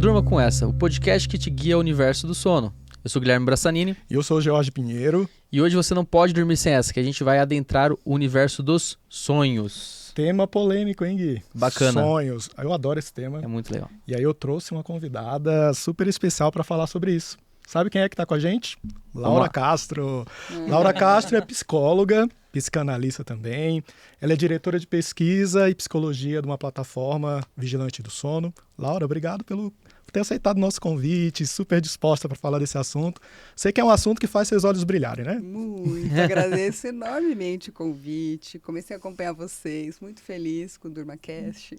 Durma Com Essa, o podcast que te guia ao universo do sono. Eu sou o Guilherme Brassanini. E eu sou o Jorge Pinheiro. E hoje você não pode dormir sem essa, que a gente vai adentrar o universo dos sonhos. Tema polêmico, hein, Gui? Bacana. Sonhos. Eu adoro esse tema. É muito legal. E aí eu trouxe uma convidada super especial para falar sobre isso. Sabe quem é que está com a gente? Laura Castro. Laura Castro é psicóloga, psicanalista também. Ela é diretora de pesquisa e psicologia de uma plataforma Vigilante do Sono. Laura, obrigado por ter aceitado o nosso convite, super disposta para falar desse assunto. Sei que é um assunto que faz seus olhos brilharem, né? Muito, agradeço enormemente o convite. Comecei a acompanhar vocês, muito feliz com o DurmaCast.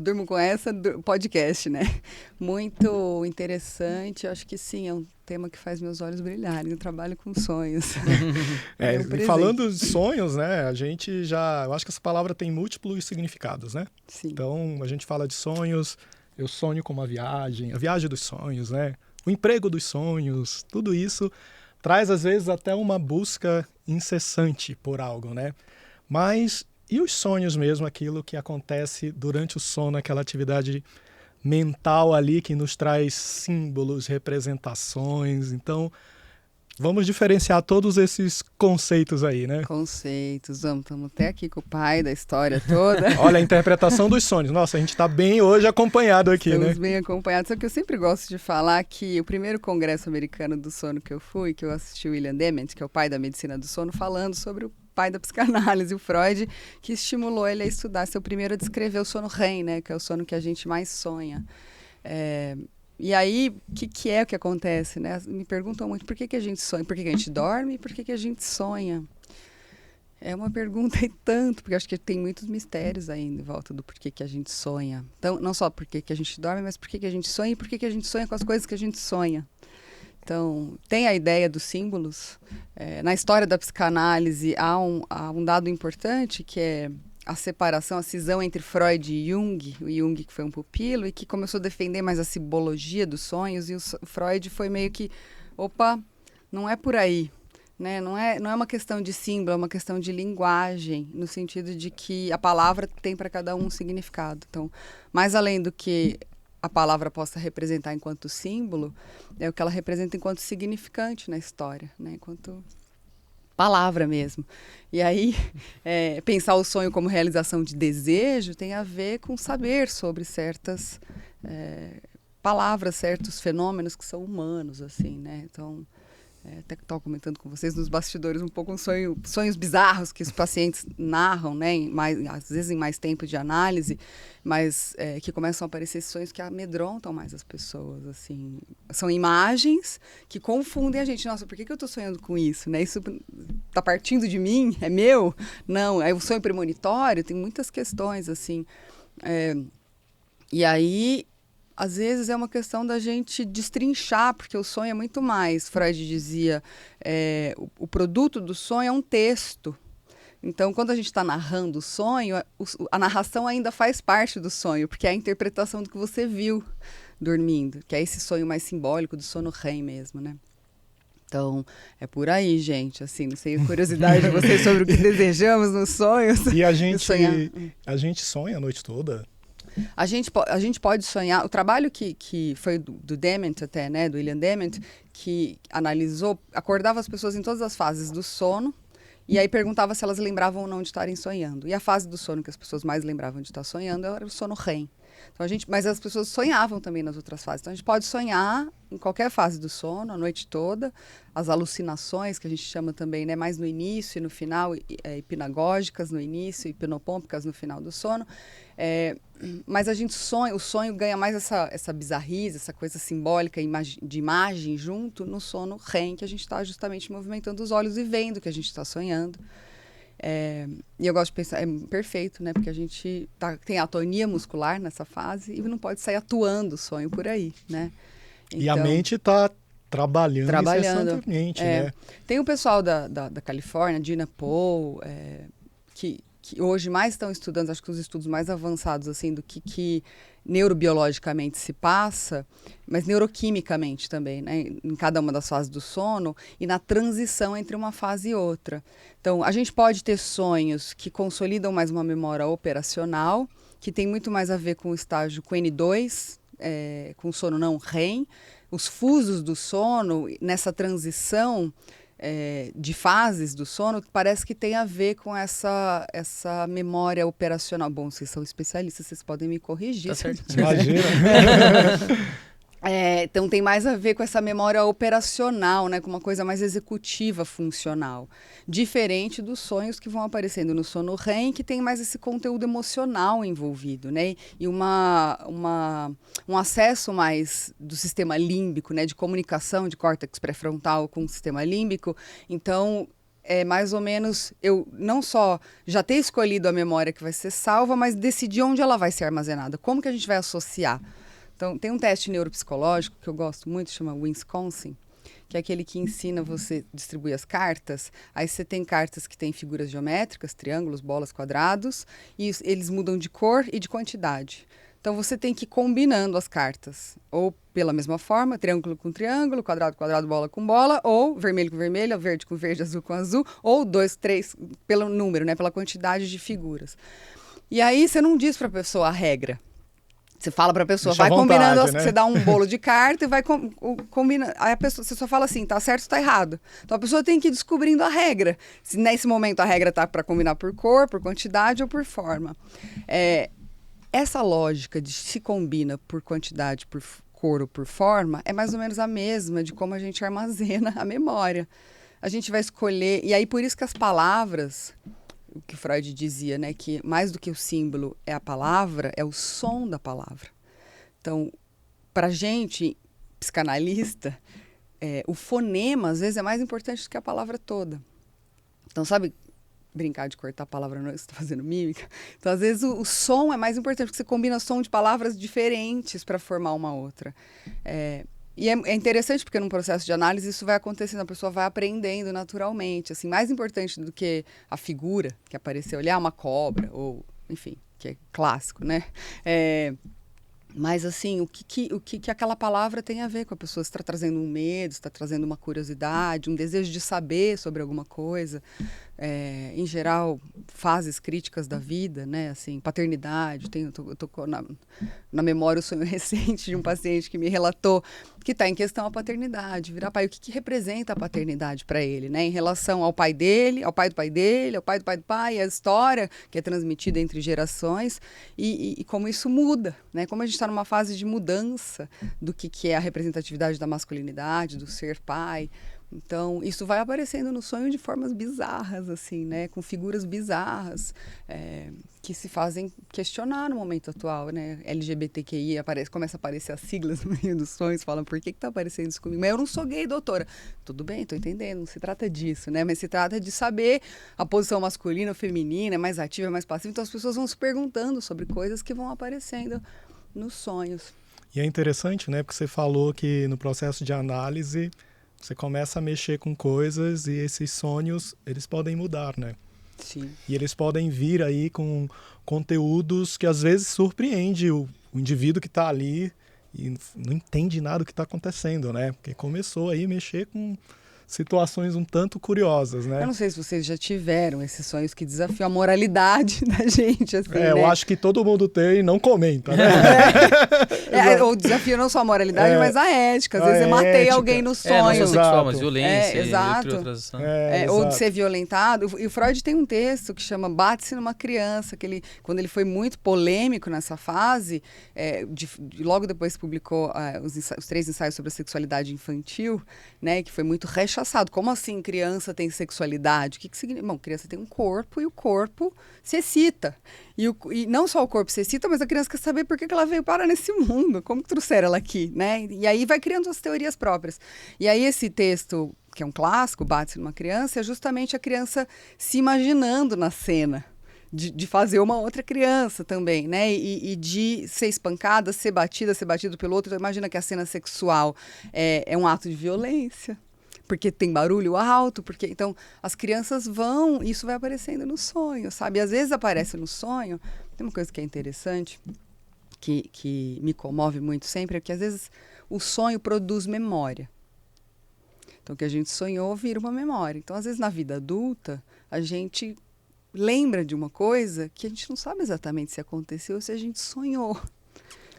Durmo com essa podcast, né? Muito interessante, acho que sim, é um tema que faz meus olhos brilharem. Eu trabalho com sonhos. Falando de sonhos, né? Eu acho que essa palavra tem múltiplos significados, né? Sim. Então, a gente fala de sonhos, eu sonho com a viagem dos sonhos, né? O emprego dos sonhos, tudo isso traz, às vezes, até uma busca incessante por algo, né? Mas e os sonhos mesmo, aquilo que acontece durante o sono, aquela atividade mental ali que nos traz símbolos, representações. Então, vamos diferenciar todos esses conceitos aí, né? Conceitos, estamos até aqui com o pai da história toda. Olha, a interpretação dos sonhos. Nossa, a gente está bem hoje acompanhado aqui, né? Estamos bem acompanhados. Só que eu sempre gosto de falar que o primeiro congresso americano do sono que eu fui, que eu assisti o William Dement, que é o pai da medicina do sono, falando sobre o pai da psicanálise, o Freud, que estimulou ele a estudar, ser o primeiro a descrever o sono REM, né? Que é o sono que a gente mais sonha. E aí, o que é o que acontece, né? Me perguntam muito por que a gente sonha, por que a gente dorme e por que a gente sonha. É uma pergunta e tanto, porque eu acho que tem muitos mistérios ainda em volta do porquê que a gente sonha. Então, não só por que a gente dorme, mas por que a gente sonha e por que a gente sonha com as coisas que a gente sonha. Então, tem a ideia dos símbolos. Na história da psicanálise, há um dado importante que é a separação, a cisão entre Freud e Jung, o Jung que foi um pupilo e que começou a defender mais a simbologia dos sonhos, e o Freud foi meio que, não é por aí, né? Não é uma questão de símbolo, é uma questão de linguagem, no sentido de que a palavra tem para cada um significado. Então, mais além do que a palavra possa representar enquanto símbolo, é o que ela representa enquanto significante na história, né? Enquanto palavra mesmo. E aí, pensar o sonho como realização de desejo tem a ver com saber sobre certas palavras, certos fenômenos que são humanos, assim, né? Então, até que estava comentando com vocês nos bastidores um pouco sonhos bizarros que os pacientes narram, né? Às vezes em mais tempo de análise, mas que começam a aparecer sonhos que amedrontam mais as pessoas, assim. São imagens que confundem a gente. Nossa, por que eu estou sonhando com isso, né? Isso está partindo de mim? É meu? Não, é o sonho premonitório? Tem muitas questões, assim. E aí, às vezes é uma questão da gente destrinchar, porque o sonho é muito mais. Freud dizia, o produto do sonho é um texto. Então, quando a gente está narrando o sonho, a narração ainda faz parte do sonho, porque é a interpretação do que você viu dormindo, que é esse sonho mais simbólico do sono REM mesmo, né? Então, é por aí, gente, assim, não sei a curiosidade de vocês sobre o que desejamos nos sonhos. E a gente sonha a noite toda? A gente pode sonhar. O trabalho que foi do Dement até, né, do William Dement, que analisou, acordava as pessoas em todas as fases do sono e aí perguntava se elas lembravam ou não de estarem sonhando. E a fase do sono que as pessoas mais lembravam de estar sonhando era o sono REM. Então, mas as pessoas sonhavam também nas outras fases. Então, a gente pode sonhar em qualquer fase do sono, a noite toda. As alucinações, que a gente chama também, né, mais no início e no final, hipnagógicas no início, hipnopômpicas no final do sono. Mas a gente sonha, o sonho ganha mais essa bizarrice, essa coisa simbólica de imagem junto no sono REM, que a gente está justamente movimentando os olhos e vendo que a gente está sonhando. E eu gosto de pensar, é perfeito, né? Porque a gente tem atonia muscular nessa fase e não pode sair atuando o sonho por aí, né? Então, e a mente está trabalhando incessantemente, né? Tem o pessoal da Califórnia, Gina Pohl, que hoje mais estão estudando, acho que os estudos mais avançados, assim, do que neurobiologicamente se passa, mas neuroquimicamente também, né? Em cada uma das fases do sono e na transição entre uma fase e outra. Então, a gente pode ter sonhos que consolidam mais uma memória operacional, que tem muito mais a ver com o estágio com N2, com sono não REM, os fusos do sono, nessa transição de fases do sono, parece que tem a ver com essa memória operacional. Bom, vocês são especialistas, vocês podem me corrigir. Tá certo. Imagina. Então tem mais a ver com essa memória operacional, né, com uma coisa mais executiva, funcional. Diferente dos sonhos que vão aparecendo no sono REM, que tem mais esse conteúdo emocional envolvido, né? E um acesso mais do sistema límbico, né, de comunicação de córtex pré-frontal com o sistema límbico. Então, é mais ou menos eu não só já ter escolhido a memória que vai ser salva, mas decidir onde ela vai ser armazenada. Como que a gente vai associar? Então, tem um teste neuropsicológico que eu gosto muito, chama Wisconsin, que é aquele que ensina você a distribuir as cartas. Aí você tem cartas que têm figuras geométricas, triângulos, bolas, quadrados, e eles mudam de cor e de quantidade. Então, você tem que ir combinando as cartas, ou pela mesma forma, triângulo com triângulo, quadrado com quadrado, bola com bola, ou vermelho com vermelho, verde com verde, azul com azul, ou 2, 3, pelo número, né, pela quantidade de figuras. E aí, você não diz para a pessoa a regra. Você fala para a pessoa, vai combinando, né? Você dá um bolo de carta e vai combinando. Aí a pessoa, você só fala assim, tá certo ou tá errado. Então a pessoa tem que ir descobrindo a regra. Se nesse momento a regra tá para combinar por cor, por quantidade ou por forma. Essa lógica de se combina por quantidade, por cor ou por forma, é mais ou menos a mesma de como a gente armazena a memória. A gente vai escolher... E aí por isso que as palavras... O que Freud dizia, né, que mais do que o símbolo é a palavra, é o som da palavra. Então, para a gente, psicanalista, o fonema, às vezes, é mais importante do que a palavra toda. Então, sabe, brincar de cortar a palavra, não, você está fazendo mímica? Então, às vezes, o som é mais importante, porque você combina som de palavras diferentes para formar uma outra. E é interessante porque num processo de análise isso vai acontecendo, a pessoa vai aprendendo naturalmente. Assim, mais importante do que a figura que apareceu ali, uma cobra, ou enfim, que é clássico, né? Mas assim, o que aquela palavra tem a ver com a pessoa? Se está trazendo um medo, se está trazendo uma curiosidade, um desejo de saber sobre alguma coisa. Em geral, fases críticas da vida, né? Assim, paternidade. Eu tô na memória o sonho recente de um paciente que me relatou que está em questão a paternidade, virar pai. O que representa a paternidade para ele, né? Em relação ao pai dele, ao pai do pai dele, ao pai do pai do pai, a história que é transmitida entre gerações e como isso muda, né? Como a gente está numa fase de mudança do que é a representatividade da masculinidade, do ser pai. Então, isso vai aparecendo no sonho de formas bizarras, assim, né? Com figuras bizarras, que se fazem questionar no momento atual, né? LGBTQI, começa a aparecer as siglas no meio dos sonhos, falam, por que tá aparecendo isso comigo? Mas eu não sou gay, doutora. Tudo bem, tô entendendo, não se trata disso, né? Mas se trata de saber a posição masculina ou feminina, é mais ativa, é mais passiva. Então, as pessoas vão se perguntando sobre coisas que vão aparecendo nos sonhos. E é interessante, né? Porque você falou que no processo de análise... Você começa a mexer com coisas e esses sonhos, eles podem mudar, né? Sim. E eles podem vir aí com conteúdos que às vezes surpreende o indivíduo que está ali e não entende nada do que está acontecendo, né? Porque começou aí a mexer com situações um tanto curiosas, né? Eu não sei se vocês já tiveram esses sonhos que desafiam a moralidade da gente, assim, né? Eu acho que todo mundo tem e não comenta, né? Ou desafio não só a moralidade, mas a ética. Às vezes eu matei alguém no sonho. Não só sexual, mas violência, exato. entre outras. Ou de ser violentado. E o Freud tem um texto que chama Bate-se numa Criança, que quando ele foi muito polêmico nessa fase, logo depois publicou os 3 ensaios sobre a sexualidade infantil, né, que foi muito rechaçado. Como assim criança tem sexualidade? O que significa? Bom, criança tem um corpo e o corpo se excita. E não só o corpo se excita, mas a criança quer saber por que ela veio parar nesse mundo, como que trouxeram ela aqui, né? E aí vai criando as teorias próprias. E aí esse texto, que é um clássico, Bate-se numa Criança, é justamente a criança se imaginando na cena. De fazer uma outra criança também, né? E de ser espancada, ser batido pelo outro. Então, imagina que a cena sexual é um ato de violência. Porque tem barulho alto, então as crianças vão, isso vai aparecendo no sonho, sabe? E às vezes aparece no sonho, tem uma coisa que é interessante, que me comove muito sempre, é que às vezes o sonho produz memória. Então o que a gente sonhou vira uma memória. Então às vezes na vida adulta, a gente lembra de uma coisa que a gente não sabe exatamente se aconteceu ou se a gente sonhou.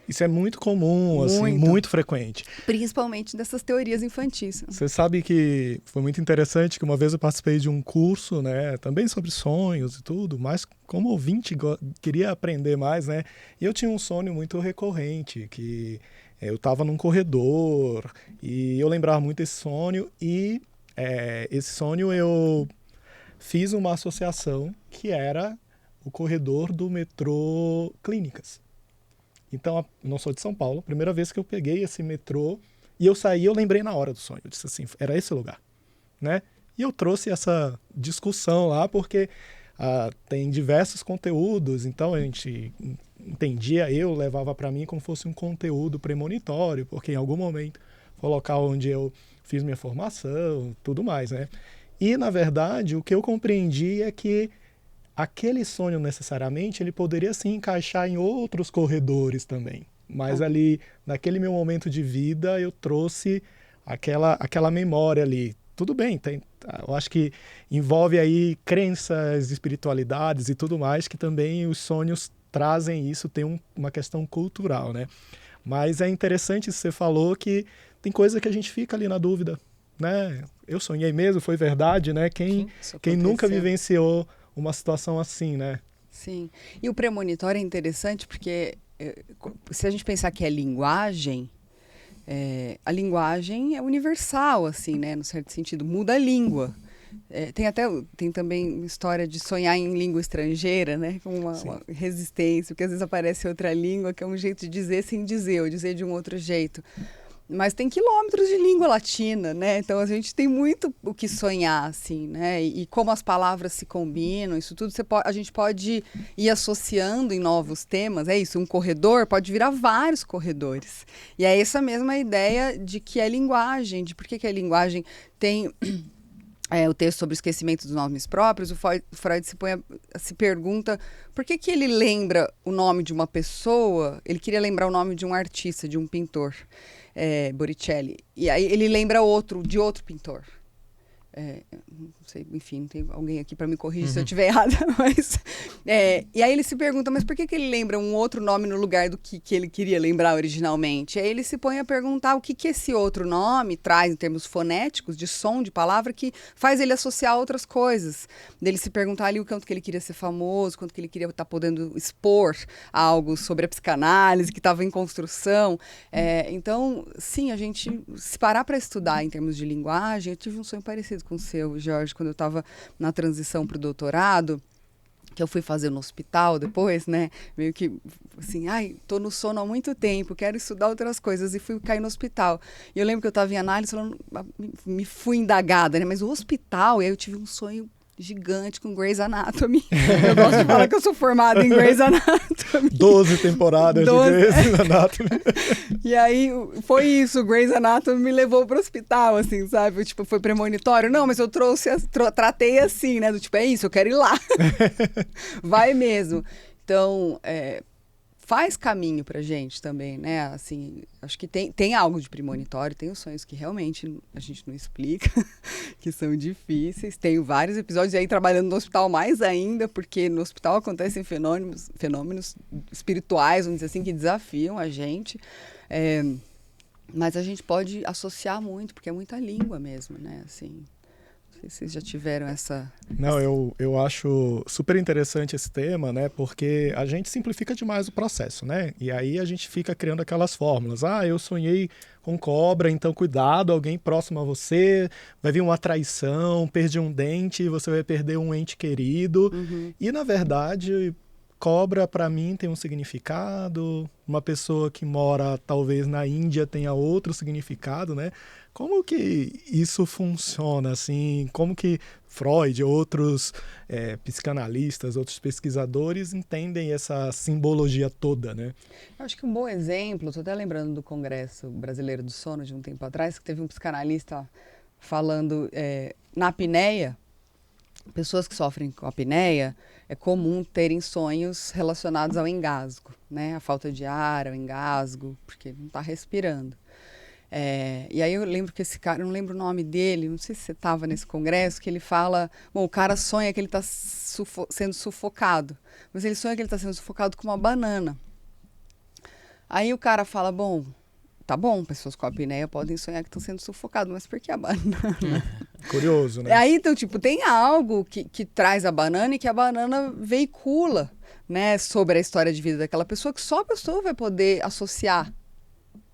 Isso é muito comum, assim, muito frequente. Principalmente dessas teorias infantis. Você sabe que foi muito interessante que uma vez eu participei de um curso, né, também sobre sonhos e tudo, mas como ouvinte queria aprender mais, né, e eu tinha um sonho muito recorrente, que eu estava num corredor e eu lembrava muito desse sonho e esse sonho eu fiz uma associação que era o corredor do metrô Clínicas. Então, eu não sou de São Paulo, primeira vez que eu peguei esse metrô e eu saí, eu lembrei na hora do sonho. Eu disse assim, era esse lugar, né? E eu trouxe essa discussão lá porque tem diversos conteúdos, então a gente entendia, eu levava para mim como fosse um conteúdo premonitório, porque em algum momento foi o local onde eu fiz minha formação, tudo mais, né? E, na verdade, o que eu compreendi é que aquele sonho, necessariamente, ele poderia, sim, encaixar em outros corredores também. Mas ali, naquele meu momento de vida, eu trouxe aquela memória ali. Tudo bem, eu acho que envolve aí crenças, espiritualidades e tudo mais, que também os sonhos trazem isso, tem uma questão cultural, né? Mas é interessante, você falou que tem coisa que a gente fica ali na dúvida, né? Eu sonhei mesmo, foi verdade, né? Quem nunca vivenciou uma situação assim, né? Sim. E o premonitório é interessante porque se a gente pensar que é linguagem, a linguagem é universal, assim, né? No certo sentido, muda a língua. Tem também história de sonhar em língua estrangeira, né? Com uma resistência, porque às vezes aparece outra língua que é um jeito de dizer sem dizer, ou dizer de um outro jeito. Mas tem quilômetros de língua latina, né? Então a gente tem muito o que sonhar, assim, né? E como as palavras se combinam, isso tudo a gente pode ir associando em novos temas. É isso, um corredor pode virar vários corredores. E é essa mesma ideia de que é linguagem, de por que é linguagem. Tem o texto sobre o esquecimento dos nomes próprios, o Freud se pergunta por que ele lembra o nome de uma pessoa, ele queria lembrar o nome de um artista, de um pintor. Botticelli. E aí ele lembra de outro pintor. Não sei, enfim, tem alguém aqui para me corrigir se eu estiver errada, mas... e aí ele se pergunta, mas por que ele lembra um outro nome no lugar do que ele queria lembrar originalmente? Aí ele se põe a perguntar o que esse outro nome traz em termos fonéticos, de som, de palavra, que faz ele associar a outras coisas. Dele se perguntar ali o quanto que ele queria ser famoso, quanto que ele queria estar podendo expor algo sobre a psicanálise que estava em construção. Então, sim, a gente, se parar para estudar em termos de linguagem, eu tive um sonho parecido com o seu, Jorge, quando eu estava na transição para o doutorado, que eu fui fazer no hospital depois, né? Meio que assim, tô no sono há muito tempo, quero estudar outras coisas, e fui cair no hospital. E eu lembro que eu estava em análise, me fui indagada, né? Mas o hospital, e aí eu tive um sonho gigante com Grey's Anatomy. Eu gosto de falar que eu sou formada em Grey's Anatomy. 12 temporadas de Grey's Anatomy. E aí, foi isso, Grey's Anatomy me levou pro hospital, assim, sabe? Tipo, foi premonitório. Não, mas eu tratei assim, né? Do tipo, é isso, eu quero ir lá. Vai mesmo. Então, faz caminho pra gente também, né? Assim, acho que tem algo de premonitório, tem os sonhos que realmente a gente não explica, que são difíceis. Tenho vários episódios aí trabalhando no hospital mais ainda, porque no hospital acontecem fenômenos espirituais, vamos dizer assim, que desafiam a gente. Mas a gente pode associar muito, porque é muita língua mesmo, né? Assim, não sei se vocês já tiveram essa... Não, eu acho super interessante esse tema, né? Porque a gente simplifica demais o processo, né? E aí a gente fica criando aquelas fórmulas. Eu sonhei com cobra, então cuidado, alguém próximo a você, vai vir uma traição, perdi um dente, você vai perder um ente querido. Uhum. E, na verdade... Cobra, para mim, tem um significado. Uma pessoa que mora, talvez, na Índia tenha outro significado, né? Como que isso funciona, assim? Como que Freud, outros psicanalistas, outros pesquisadores entendem essa simbologia toda, né? Eu acho que um bom exemplo, estou até lembrando do Congresso Brasileiro do Sono, de um tempo atrás, que teve um psicanalista falando na apneia. Pessoas que sofrem com apneia, é comum terem sonhos relacionados ao engasgo, né? A falta de ar, ao engasgo, porque não está respirando. E aí eu lembro que esse cara, não lembro o nome dele, não sei se você estava nesse congresso, que ele fala, o cara sonha que ele está sendo sufocado, mas ele sonha que ele está sendo sufocado com uma banana. Aí o cara fala, bom, tá bom, pessoas com apneia podem sonhar que estão sendo sufocadas, mas por que a banana? Curioso, né? Aí, então, tipo, tem algo que traz a banana e que a banana veicula, né, sobre a história de vida daquela pessoa, que só a pessoa vai poder associar.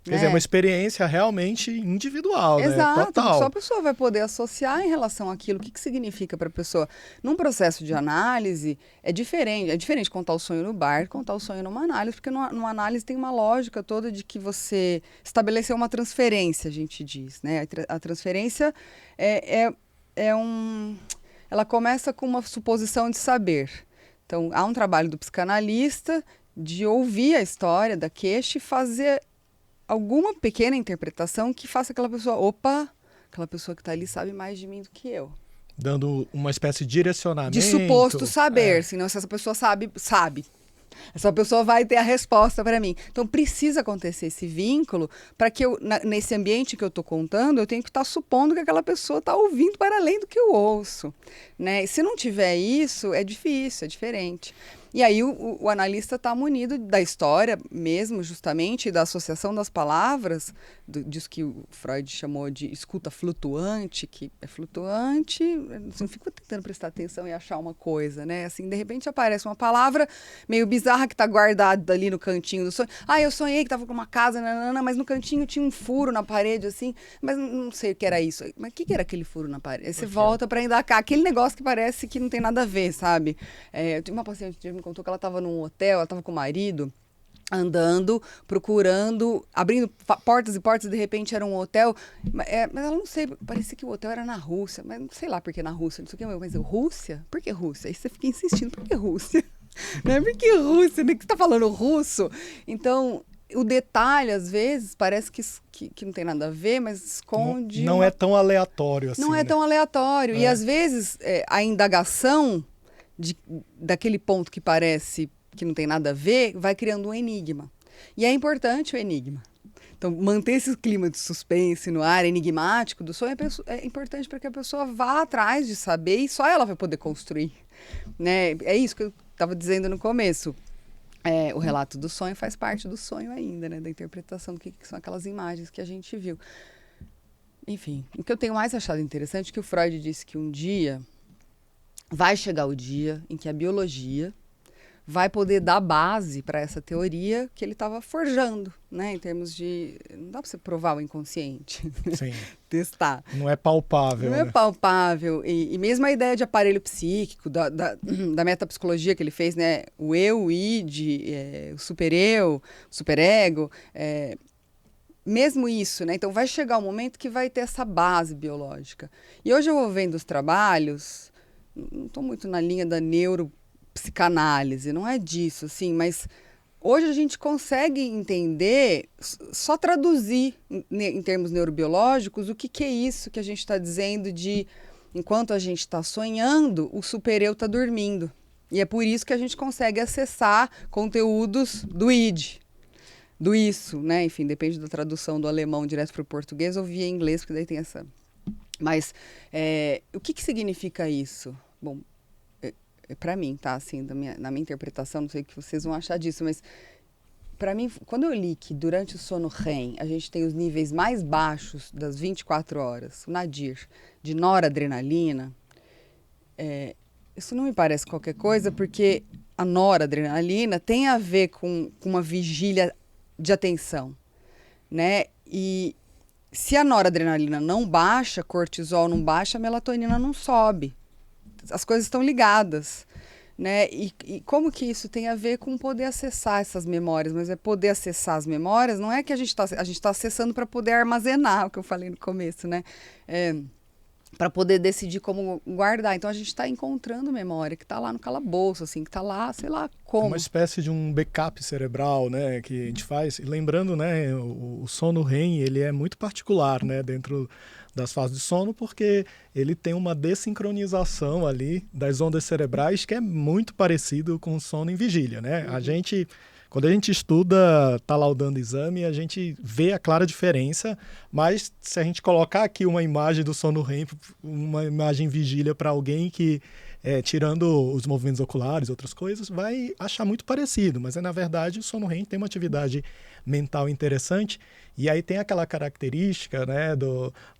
Quer dizer, é uma experiência realmente individual, Exato, né? Total. só a pessoa vai poder associar em relação àquilo, o que significa para a pessoa. Num processo de análise, é diferente contar o sonho no bar, contar o sonho numa análise, porque numa análise tem uma lógica toda de que você estabeleceu uma transferência, a gente diz, né? A transferência ela começa com uma suposição de saber. Então, há um trabalho do psicanalista de ouvir a história da queixa e fazer alguma pequena interpretação que faça aquela pessoa, aquela pessoa que está ali sabe mais de mim do que eu. Dando uma espécie de direcionamento. De suposto saber, senão se essa pessoa sabe. Essa pessoa vai ter a resposta para mim. Então precisa acontecer esse vínculo para que eu, nesse ambiente que eu estou contando, eu tenho que estar supondo que aquela pessoa está ouvindo para além do que eu ouço, né? E se não tiver isso, é difícil, é diferente. E aí o analista está munido da história mesmo, justamente, e da associação das palavras, disso que o Freud chamou de escuta flutuante, que é flutuante, não fico tentando prestar atenção e achar uma coisa, né? Assim, de repente aparece uma palavra meio bizarra que está guardada ali no cantinho do sonho. Eu sonhei que estava com uma casa, mas no cantinho tinha um furo na parede, assim, mas não sei o que era isso. Mas o que era aquele furo na parede? Aí você volta para indagar, aquele negócio que parece que não tem nada a ver, sabe? Eu tinha uma paciente que me contou que ela estava num hotel, ela estava com o marido, andando, procurando, abrindo portas e portas, de repente era um hotel, mas ela não sei, parecia que o hotel era na Rússia, mas não sei lá por que na Rússia, não sei o que, mas Rússia? Por que Rússia? Aí você fica insistindo, por que Rússia? Né? Por que Rússia? Que você está falando russo? Então, o detalhe, às vezes, parece que não tem nada a ver, mas esconde... Não é tão aleatório assim, Não é tão aleatório, e às vezes a indagação daquele ponto que parece que não tem nada a ver, vai criando um enigma. E é importante o enigma. Então, manter esse clima de suspense no ar, enigmático do sonho, é importante para que a pessoa vá atrás de saber e só ela vai poder construir. Né? É isso que eu estava dizendo no começo. O relato do sonho faz parte do sonho ainda, né? Da interpretação do que são aquelas imagens que a gente viu. Enfim, o que eu tenho mais achado interessante é que o Freud disse que um dia vai chegar o dia em que a biologia vai poder dar base para essa teoria que ele estava forjando, né? Em termos de... Não dá para você provar o inconsciente. Sim. Testar. Não é palpável. Não é palpável. E mesmo a ideia de aparelho psíquico, da metapsicologia que ele fez, né? O eu, o id, o supereu, o superego... mesmo isso, né? Então vai chegar um momento que vai ter essa base biológica. E hoje eu vou vendo os trabalhos... Não estou muito na linha da neuropsicanálise, não é disso, assim, mas hoje a gente consegue entender, só traduzir em termos neurobiológicos o que é isso que a gente está dizendo de, enquanto a gente está sonhando, o supereu está dormindo. E é por isso que a gente consegue acessar conteúdos do id, do isso, né? Enfim, depende da tradução do alemão direto para o português ou via inglês, porque daí tem essa... Mas o que significa isso? Bom, para mim, tá? Assim, na minha interpretação, não sei o que vocês vão achar disso, mas para mim, quando eu li que durante o sono REM a gente tem os níveis mais baixos das 24 horas, o nadir, de noradrenalina, isso não me parece qualquer coisa, porque a noradrenalina tem a ver com uma vigília de atenção, né? E se a noradrenalina não baixa, cortisol não baixa, a melatonina não sobe. As coisas estão ligadas, né? E como que isso tem a ver com poder acessar essas memórias? Mas poder acessar as memórias não é que a gente está acessando para poder armazenar, o que eu falei no começo, né? Para poder decidir como guardar. Então a gente está encontrando memória que está lá no calabouço, assim, que está lá, sei lá como. Uma espécie de um backup cerebral, né, que a gente faz. E lembrando, né, o sono REM, ele é muito particular, né, dentro das fases de sono, porque ele tem uma desincronização ali das ondas cerebrais que é muito parecido com o sono em vigília, né? A gente, Quando a gente estuda, tá lá dando exame, a gente vê a clara diferença, mas se a gente colocar aqui uma imagem do sono REM, uma imagem vigília para alguém que, tirando os movimentos oculares, outras coisas, vai achar muito parecido, mas na verdade o sono REM tem uma atividade mental interessante, e aí tem aquela característica, né,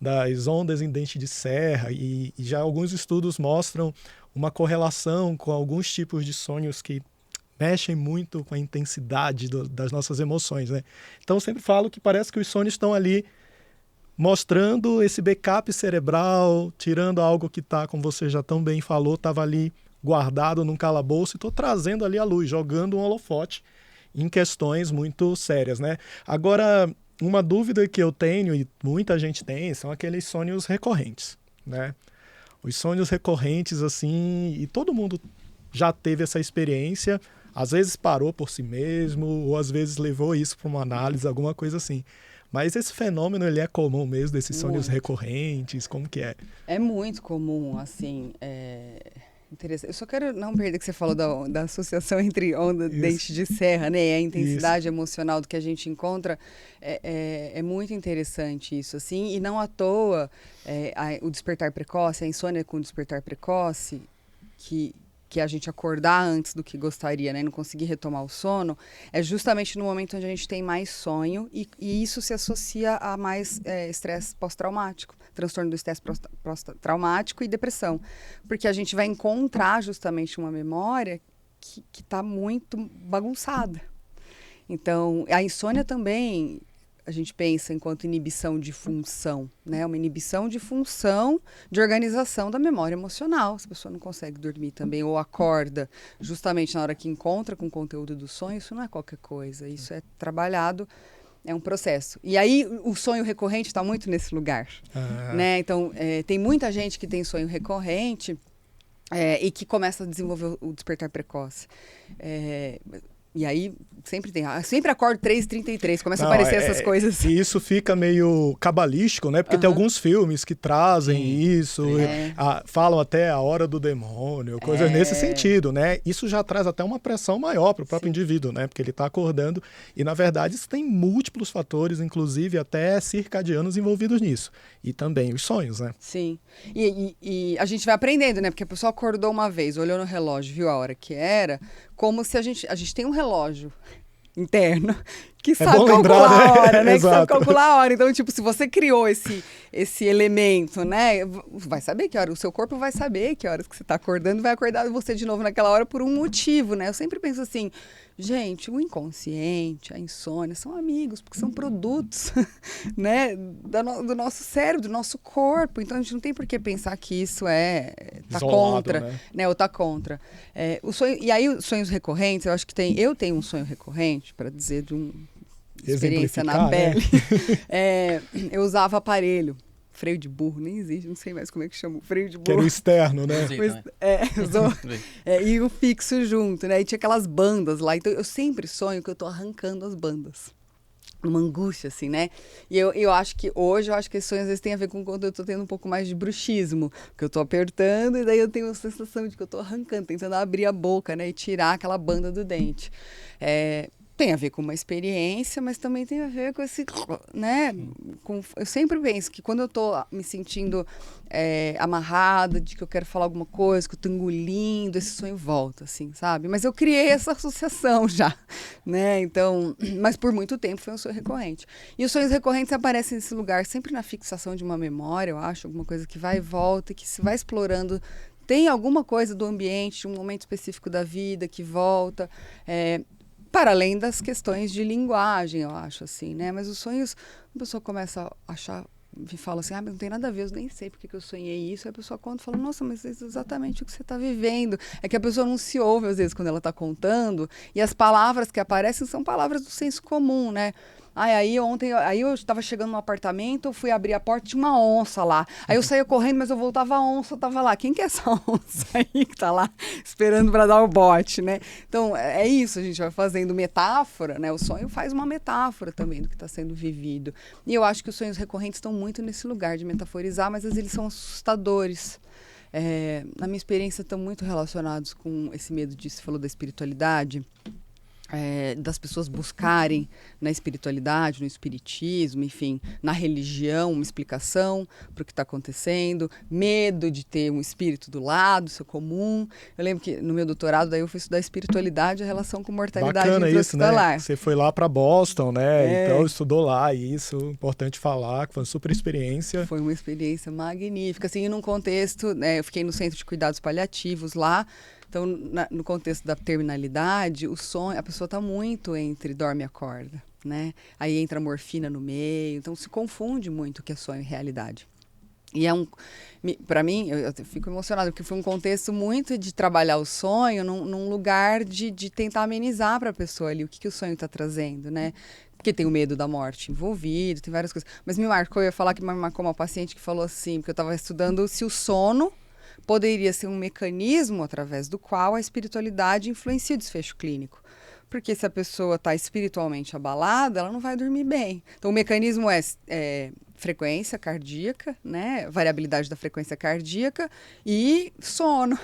das ondas em dente de serra, e já alguns estudos mostram uma correlação com alguns tipos de sonhos que mexem muito com a intensidade das nossas emoções, né? Então eu sempre falo que parece que os sonhos estão ali mostrando esse backup cerebral, tirando algo que está, como você já tão bem falou, estava ali guardado num calabouço, e estou trazendo ali a luz, jogando um holofote em questões muito sérias, né? Agora, uma dúvida que eu tenho, e muita gente tem, são aqueles sonhos recorrentes, né? Os sonhos recorrentes, assim, e todo mundo já teve essa experiência, às vezes parou por si mesmo, ou às vezes levou isso para uma análise, alguma coisa assim. Mas esse fenômeno, ele é comum mesmo, desses sonhos recorrentes, como que é? É muito comum, assim, interessante. Eu só quero não perder que você falou da associação entre onda e dente de serra, né? E a intensidade emocional do que a gente encontra. É muito interessante isso, assim. E não à toa, o despertar precoce, a insônia com o despertar precoce, que a gente acordar antes do que gostaria, né, e não conseguir retomar o sono, é justamente no momento onde a gente tem mais sonho, e isso se associa a mais estresse pós-traumático, transtorno do estresse pós-traumático e depressão, porque a gente vai encontrar justamente uma memória que está muito bagunçada. Então, a insônia também, a gente pensa enquanto inibição de função, né? Uma inibição de função de organização da memória emocional. Se a pessoa não consegue dormir também, ou acorda justamente na hora que encontra com o conteúdo do sonho, isso não é qualquer coisa. Isso é trabalhado, é um processo. E aí o sonho recorrente está muito nesse lugar, né? Então, tem muita gente que tem sonho recorrente e que começa a desenvolver o despertar precoce. E aí, sempre acordo 3h33, começa a aparecer essas coisas. E isso fica meio cabalístico, né? Porque tem alguns filmes que trazem isso, falam até a hora do demônio, coisas nesse sentido, né? Isso já traz até uma pressão maior para o próprio indivíduo, né? Porque ele está acordando e, na verdade, isso tem múltiplos fatores, inclusive até circadianos envolvidos nisso. E também os sonhos, né? Sim. E a gente vai aprendendo, né? Porque a pessoa acordou uma vez, olhou no relógio, viu a hora que era, como se a gente tem um relógio interno que sabe calcular a hora, né? Que sabe calcular a hora. Então, tipo, se você criou esse elemento, né? Vai saber que hora, o seu corpo vai saber que horas que você está acordando, vai acordar você de novo naquela hora por um motivo, né? Eu sempre penso assim, gente, o inconsciente, a insônia são amigos, porque são produtos, né? Do nosso cérebro, do nosso corpo. Então, a gente não tem por que pensar que isso tá isolado, contra, né? Ou tá contra. E aí, os sonhos recorrentes, eu acho que eu tenho um sonho recorrente, para dizer de experiência na pele. Né? Eu usava aparelho. Freio de burro, nem existe, não sei mais como é que chama. Freio de burro. Que era o externo, né? E o fixo junto, né? E tinha aquelas bandas lá. Então, eu sempre sonho que eu tô arrancando as bandas. Uma angústia, assim, né? E eu acho que hoje, esse sonho às vezes tem a ver com quando eu tô tendo um pouco mais de bruxismo. Que eu tô apertando e daí eu tenho a sensação de que eu tô arrancando, tentando abrir a boca, né? E tirar aquela banda do dente. Tem a ver com uma experiência, mas também tem a ver com esse, né? Eu sempre penso que quando eu tô me sentindo amarrada, de que eu quero falar alguma coisa, que eu tô engolindo, esse sonho volta, assim, sabe? Mas eu criei essa associação já, né? Então, mas por muito tempo foi um sonho recorrente. E os sonhos recorrentes aparecem nesse lugar, sempre na fixação de uma memória, eu acho, alguma coisa que vai e volta, e que se vai explorando. Tem alguma coisa do ambiente, de um momento específico da vida que volta, para além das questões de linguagem, eu acho, assim, né? Mas os sonhos, a pessoa começa a achar, me fala assim, mas não tem nada a ver, eu nem sei porque que eu sonhei isso. Aí a pessoa conta e fala, nossa, mas é exatamente o que você está vivendo. É que a pessoa não se ouve, às vezes, quando ela está contando, e as palavras que aparecem são palavras do senso comum, né? Aí ontem, eu estava chegando no apartamento, eu fui abrir a porta, tinha uma onça lá. Aí eu saía correndo, mas eu voltava, a onça estava lá. Quem que é essa onça aí que está lá esperando para dar o bote, né? Então, é isso, a gente vai fazendo metáfora, né? O sonho faz uma metáfora também do que está sendo vivido. E eu acho que os sonhos recorrentes estão muito nesse lugar de metaforizar, mas às vezes eles são assustadores. Na minha experiência, estão muito relacionados com esse medo você falou da espiritualidade. das pessoas buscarem na espiritualidade, no espiritismo, enfim, na religião, uma explicação para o que está acontecendo, medo de ter um espírito do lado, isso é comum. Eu lembro que no meu doutorado daí eu fui estudar espiritualidade e a relação com mortalidade intra-hospitalar. Né? Você foi lá para Boston, né? Então estudou lá isso, importante falar, que foi uma super experiência. Foi uma experiência magnífica, assim, num contexto, né, eu fiquei no centro de cuidados paliativos lá. Então, no contexto da terminalidade, o sonho, a pessoa está muito entre dorme e acorda, né? Aí entra a morfina no meio, então se confunde muito o que é sonho e realidade. E para mim, eu fico emocionada, porque foi um contexto muito de trabalhar o sonho num lugar de tentar amenizar para a pessoa ali o que o sonho está trazendo, né? Porque tem o medo da morte envolvido, tem várias coisas. Mas me marcou, eu ia falar que me marcou uma paciente que falou assim, porque eu estava estudando se o sono poderia ser um mecanismo através do qual a espiritualidade influencia o desfecho clínico. Porque se a pessoa está espiritualmente abalada, ela não vai dormir bem. Então, o mecanismo é frequência cardíaca, né? Variabilidade da frequência cardíaca e sono,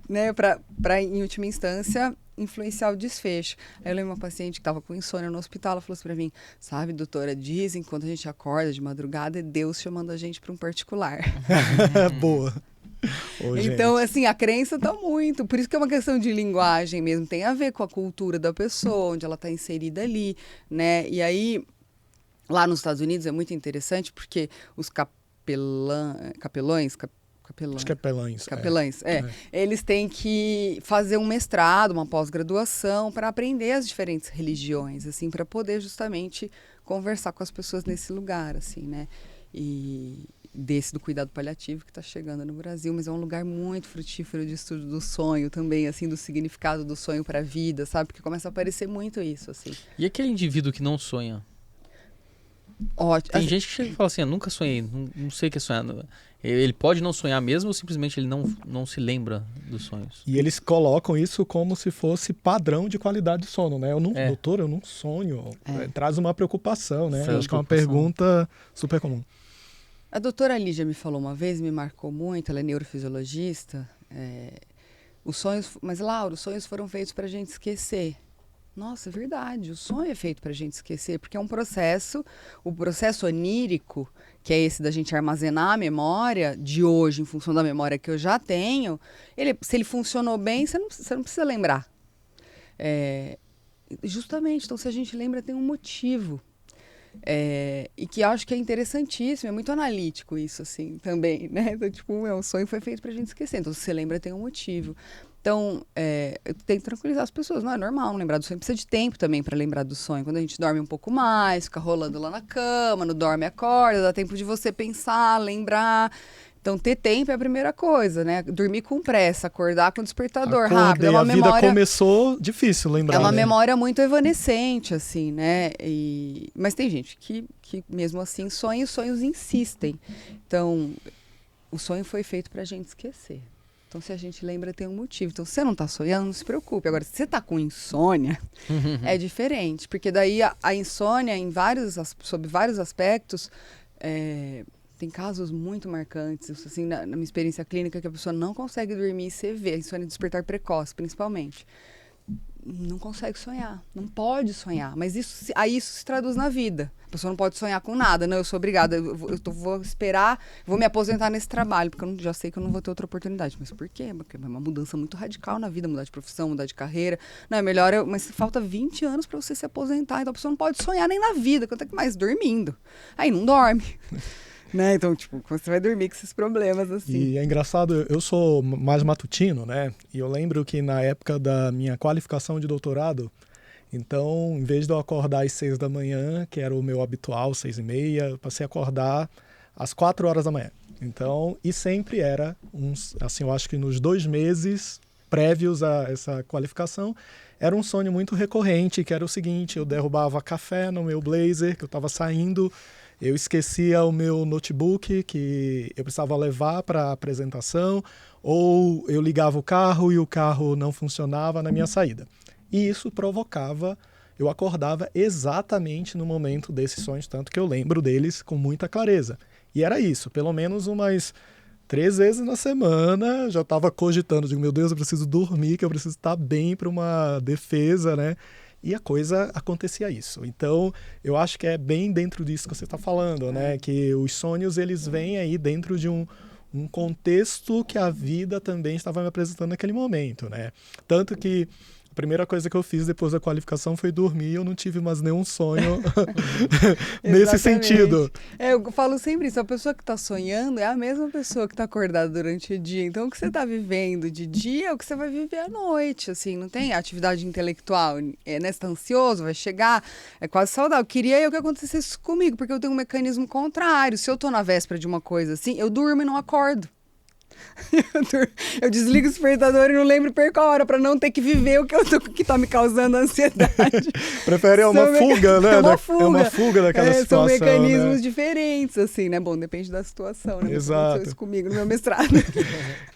né? Para, em última instância, influenciar o desfecho. Aí eu lembro uma paciente que estava com insônia no hospital, ela falou assim para mim, sabe, doutora, dizem que quando a gente acorda de madrugada é Deus chamando a gente para um particular. Boa. Então, assim, a crença tá muito. Por isso que é uma questão de linguagem mesmo. Tem a ver com a cultura da pessoa, onde ela está inserida ali, né? E aí, lá nos Estados Unidos é muito interessante, porque os capelães, eles têm que fazer um mestrado, uma pós-graduação para aprender as diferentes religiões, assim, para poder justamente conversar com as pessoas nesse lugar, assim, né? E desse do cuidado paliativo que está chegando no Brasil, mas é um lugar muito frutífero de estudo do sonho também, assim, do significado do sonho para a vida, sabe? Porque começa a aparecer muito isso, assim. E aquele indivíduo que não sonha? Ótimo. Tem gente que chega e fala assim, eu nunca sonhei, não sei o que é sonhar. Ele pode não sonhar mesmo ou simplesmente ele não se lembra dos sonhos? E eles colocam isso como se fosse padrão de qualidade de sono, né? Doutor, eu não sonho. Traz uma preocupação, né? Acho que é uma pergunta super comum. A doutora Lígia me falou uma vez, me marcou muito, ela é neurofisiologista, os sonhos, mas Laura, os sonhos foram feitos para a gente esquecer. Nossa, é verdade, o sonho é feito para a gente esquecer, porque é um processo, o processo onírico, que é esse da gente armazenar a memória de hoje, em função da memória que eu já tenho, se ele funcionou bem, você não precisa lembrar. Justamente, então se a gente lembra, tem um motivo. E que eu acho que é interessantíssimo, é muito analítico isso, assim, também, né? Então, tipo, o sonho foi feito pra gente esquecer, então se você lembra, tem um motivo. Então, eu tento tranquilizar as pessoas, não é normal não lembrar do sonho, precisa de tempo também para lembrar do sonho. Quando a gente dorme um pouco mais, fica rolando lá na cama, não dorme, acorda, dá tempo de você pensar, lembrar. Então, ter tempo é a primeira coisa, né? Dormir com pressa, acordar com despertador rápido. É uma memória... A vida começou difícil lembrar. É uma memória muito evanescente, assim, né? Mas tem gente que mesmo assim sonha e os sonhos insistem. Então, o sonho foi feito pra gente esquecer. Então, se a gente lembra, tem um motivo. Então, se você não tá sonhando, não se preocupe. Agora, se você tá com insônia, é diferente. Porque daí a insônia, sob vários aspectos, tem casos muito marcantes, assim, na minha experiência clínica, que a pessoa não consegue dormir e você vê, a insônia de despertar precoce, principalmente. Não consegue sonhar, não pode sonhar, mas isso se traduz na vida. A pessoa não pode sonhar com nada, não, eu sou obrigada, eu vou esperar, vou me aposentar nesse trabalho, porque eu já sei que eu não vou ter outra oportunidade. Mas por quê? Porque é uma mudança muito radical na vida, mudar de profissão, mudar de carreira. Não, é melhor, mas falta 20 anos para você se aposentar, então a pessoa não pode sonhar nem na vida, quanto é que mais dormindo. Aí não dorme. Né? Então, tipo, você vai dormir com esses problemas, assim. E é engraçado, eu sou mais matutino, né? E eu lembro que na época da minha qualificação de doutorado, então, em vez de eu acordar às 6 da manhã, que era o meu habitual, 6h30, eu passei a acordar às 4 horas da manhã. Então, e sempre era, assim, eu acho que nos 2 meses prévios a essa qualificação, era um sonho muito recorrente, que era o seguinte, eu derrubava café no meu blazer, que eu estava saindo, eu esquecia o meu notebook que eu precisava levar para a apresentação, ou eu ligava o carro e o carro não funcionava na minha saída. E isso provocava, eu acordava exatamente no momento desses sonhos, tanto que eu lembro deles com muita clareza. E era isso, pelo menos umas 3 vezes na semana, já estava cogitando, digo, meu Deus, eu preciso dormir, que eu preciso estar bem para uma defesa, né? e a coisa acontecia isso. Então, eu acho que é bem dentro disso que você está falando, né? Que os sonhos, eles vêm aí dentro de um contexto que a vida também estava me apresentando naquele momento, né? Tanto que a primeira coisa que eu fiz depois da qualificação foi dormir, eu não tive mais nenhum sonho nesse sentido. Eu falo sempre isso, a pessoa que está sonhando é a mesma pessoa que está acordada durante o dia. Então, o que você está vivendo de dia é o que você vai viver à noite, assim, não tem atividade intelectual, né? Você está ansioso, vai chegar, é quase saudável. Queria eu que acontecesse isso comigo, porque eu tenho um mecanismo contrário. Se eu estou na véspera de uma coisa assim, eu durmo e não acordo. Eu desligo o despertador e não lembro, perco a hora para não ter que viver o que tá me causando ansiedade. Prefere uma fuga, né? É uma fuga daquela situação. São mecanismos diferentes, assim, né? Bom, depende da situação, né? Exato. Aconteceu isso comigo no meu mestrado.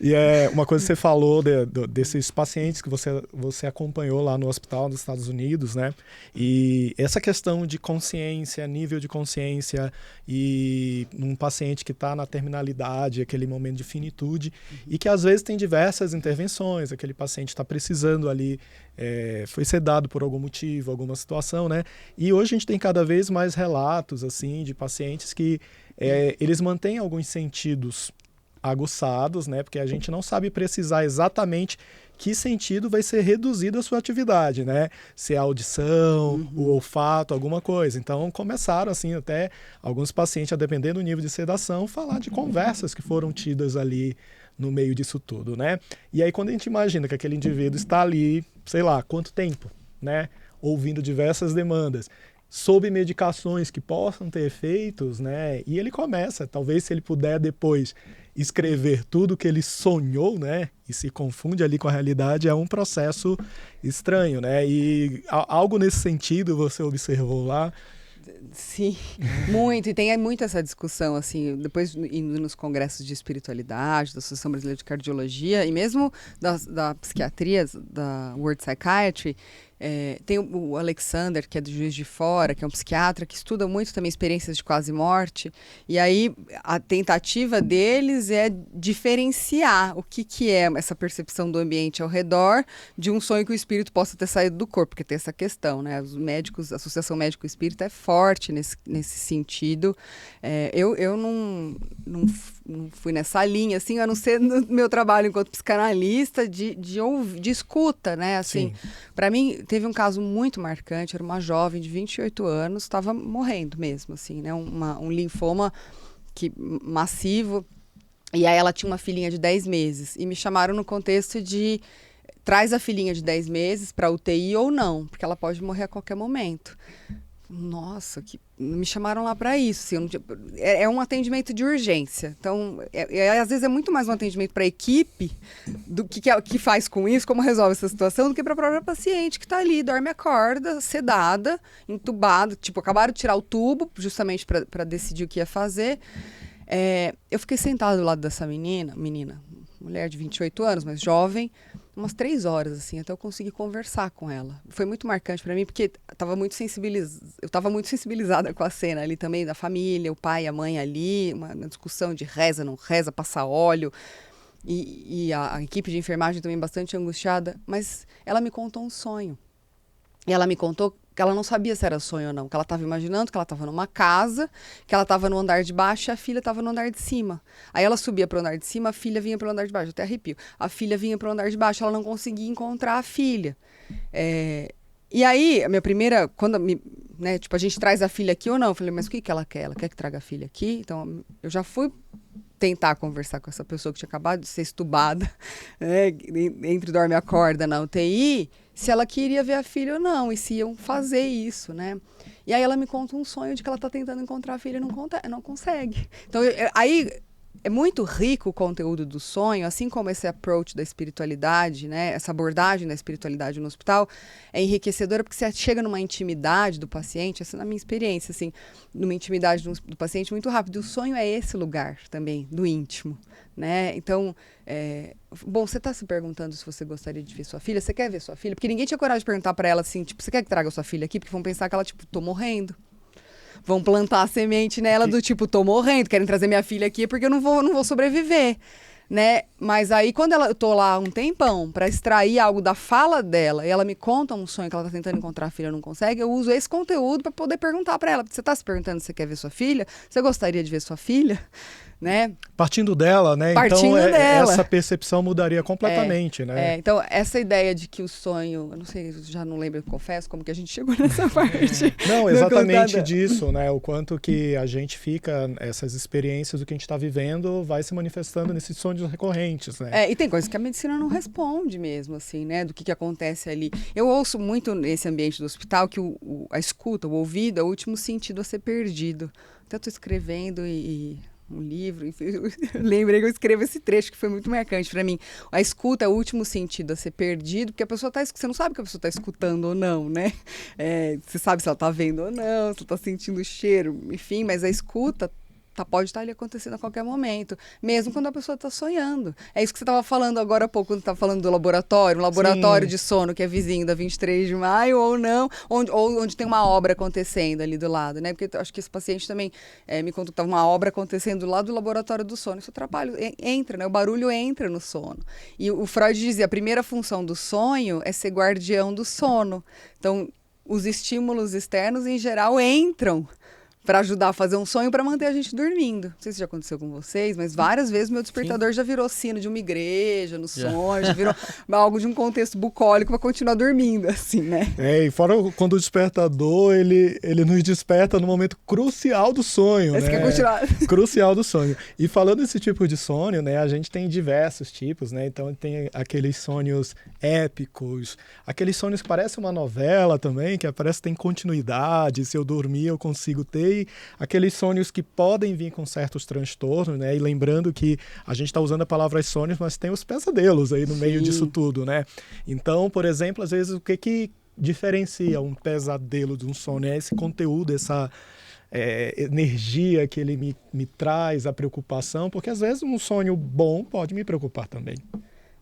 E é uma coisa que você falou desses pacientes que você acompanhou lá no hospital dos Estados Unidos, né? E essa questão de consciência, nível de consciência e um paciente que está na terminalidade, aquele momento de finitude, e que às vezes tem diversas intervenções, aquele paciente está precisando ali, foi sedado por algum motivo, alguma situação, né? E hoje a gente tem cada vez mais relatos assim de pacientes que eles mantêm alguns sentidos aguçados, né? Porque a gente não sabe precisar exatamente que sentido vai ser reduzido a sua atividade, né? Se é a audição, o olfato, alguma coisa. Então, começaram, assim, até alguns pacientes, a depender do nível de sedação, falar de conversas que foram tidas ali no meio disso tudo, né? E aí, quando a gente imagina que aquele indivíduo está ali, sei lá, quanto tempo, né? Ouvindo diversas demandas, sob medicações que possam ter efeitos, né? E ele começa, talvez se ele puder depois escrever tudo que ele sonhou, né? E se confunde ali com a realidade, é um processo estranho, né? E algo nesse sentido você observou lá? Sim, muito. E tem muito essa discussão, assim, depois indo nos congressos de espiritualidade, da Associação Brasileira de Cardiologia, e mesmo da psiquiatria, da World Psychiatry, tem o Alexander, que é do Juiz de Fora, que é um psiquiatra que estuda muito também experiências de quase morte. E aí a tentativa deles é diferenciar o que é essa percepção do ambiente ao redor de um sonho que o espírito possa ter saído do corpo, porque tem essa questão, né? Os médicos, a Associação Médico Espírita é forte nesse sentido. Eu não fui nessa linha, assim, a não ser no meu trabalho enquanto psicanalista de escuta, né? Assim, para mim, teve um caso muito marcante, era uma jovem de 28 anos, estava morrendo mesmo, assim, né? Um linfoma massivo, e aí ela tinha uma filhinha de 10 meses, e me chamaram no contexto de traz a filhinha de 10 meses para UTI ou não, porque ela pode morrer a qualquer momento. Nossa, me chamaram lá para isso. Assim, é um atendimento de urgência. Então, às vezes é muito mais um atendimento para a equipe do que faz com isso, como resolve essa situação, do que para a própria paciente que está ali, dorme, acorda, sedada, entubada. Tipo, acabaram de tirar o tubo, justamente para decidir o que ia fazer. Eu fiquei sentada do lado dessa menina, mulher de 28 anos, mas jovem, umas 3 horas, assim, até eu conseguir conversar com ela. Foi muito marcante para mim, porque eu estava muito sensibilizada com a cena ali também, da família, o pai e a mãe ali, uma discussão de reza, não reza, passar óleo, e a equipe de enfermagem também bastante angustiada, mas ela me contou um sonho. E ela me contou que ela não sabia se era sonho ou não, que ela estava imaginando que ela estava numa casa, que ela estava no andar de baixo e a filha estava no andar de cima. Aí ela subia para o andar de cima, a filha vinha para o andar de baixo, até arrepio. A filha vinha para o andar de baixo, ela não conseguia encontrar a filha. E aí, a minha primeira, quando a gente traz a filha aqui ou não, eu falei, mas o que ela quer? Ela quer que traga a filha aqui? Então, eu já fui tentar conversar com essa pessoa que tinha acabado de ser estubada, né, entre dorme e acorda na UTI, se ela queria ver a filha ou não, e se iam fazer isso, né? E aí ela me conta um sonho de que ela está tentando encontrar a filha e não consegue. Então, aí é muito rico o conteúdo do sonho, assim como esse approach da espiritualidade, né? Essa abordagem da espiritualidade no hospital é enriquecedora, porque você chega numa intimidade do paciente, essa é a minha experiência, assim, numa intimidade do paciente muito rápido. E o sonho é esse lugar também, do íntimo, né? Então, bom, você está se perguntando se você gostaria de ver sua filha? Você quer ver sua filha? Porque ninguém tinha coragem de perguntar para ela assim, tipo, você quer que traga sua filha aqui? Porque vão pensar que ela, tipo, tô morrendo. Vão plantar a semente nela do tipo, tô morrendo, querem trazer minha filha aqui porque eu não vou sobreviver. né? Mas aí, quando eu tô lá um tempão pra extrair algo da fala dela e ela me conta um sonho que ela tá tentando encontrar a filha e não consegue, eu uso esse conteúdo pra poder perguntar pra ela. Você tá se perguntando se você quer ver sua filha? Você gostaria de ver sua filha? Né? Partindo dela, né? Partindo então, dela. essa percepção mudaria completamente, né? Então, essa ideia de que o sonho... Eu não sei, já não lembro, eu confesso, como que a gente chegou nessa parte. Não, exatamente disso, né? O quanto que a gente fica, essas experiências, o que a gente está vivendo, vai se manifestando nesses sonhos recorrentes, né? E tem coisas que a medicina não responde mesmo, assim, né? Do que acontece ali. Eu ouço muito nesse ambiente do hospital que a escuta, o ouvido, é o último sentido a ser perdido. Até estou escrevendo um livro, enfim, lembrei que eu escrevo esse trecho que foi muito marcante para mim. A escuta é o último sentido a ser perdido, porque a pessoa você não sabe que a pessoa está escutando ou não, né? Você sabe se ela está vendo ou não, se ela está sentindo o cheiro, enfim, mas a escuta pode estar ali acontecendo a qualquer momento, mesmo quando a pessoa está sonhando. É isso que você estava falando agora há pouco, quando você estava falando do laboratório, um laboratório de sono que é vizinho da 23 de maio ou não, onde tem uma obra acontecendo ali do lado, né? Porque eu acho que esse paciente também me contou que estava uma obra acontecendo lá do laboratório do sono. Isso atrapalha, entra, né? O barulho entra no sono. E o Freud dizia, a primeira função do sonho é ser guardião do sono. Então, os estímulos externos, em geral, entram para ajudar a fazer um sonho para manter a gente dormindo. Não sei se já aconteceu com vocês, mas várias vezes meu despertador já virou sino de uma igreja, no sonho, já virou algo de um contexto bucólico para continuar dormindo, assim, né? E fora quando o despertador, ele nos desperta no momento crucial do sonho, né? Quer continuar. Crucial do sonho. E falando desse tipo de sonho, né, a gente tem diversos tipos, né? Então tem aqueles sonhos épicos, aqueles sonhos que parecem uma novela também, que parece que tem continuidade, se eu dormir eu consigo ter, aqueles sonhos que podem vir com certos transtornos, né? E lembrando que a gente está usando a palavra sonhos, mas tem os pesadelos aí no meio disso tudo, né? Então, por exemplo, às vezes o que diferencia um pesadelo de um sonho é esse conteúdo, essa energia que ele me traz, a preocupação, porque às vezes um sonho bom pode me preocupar também.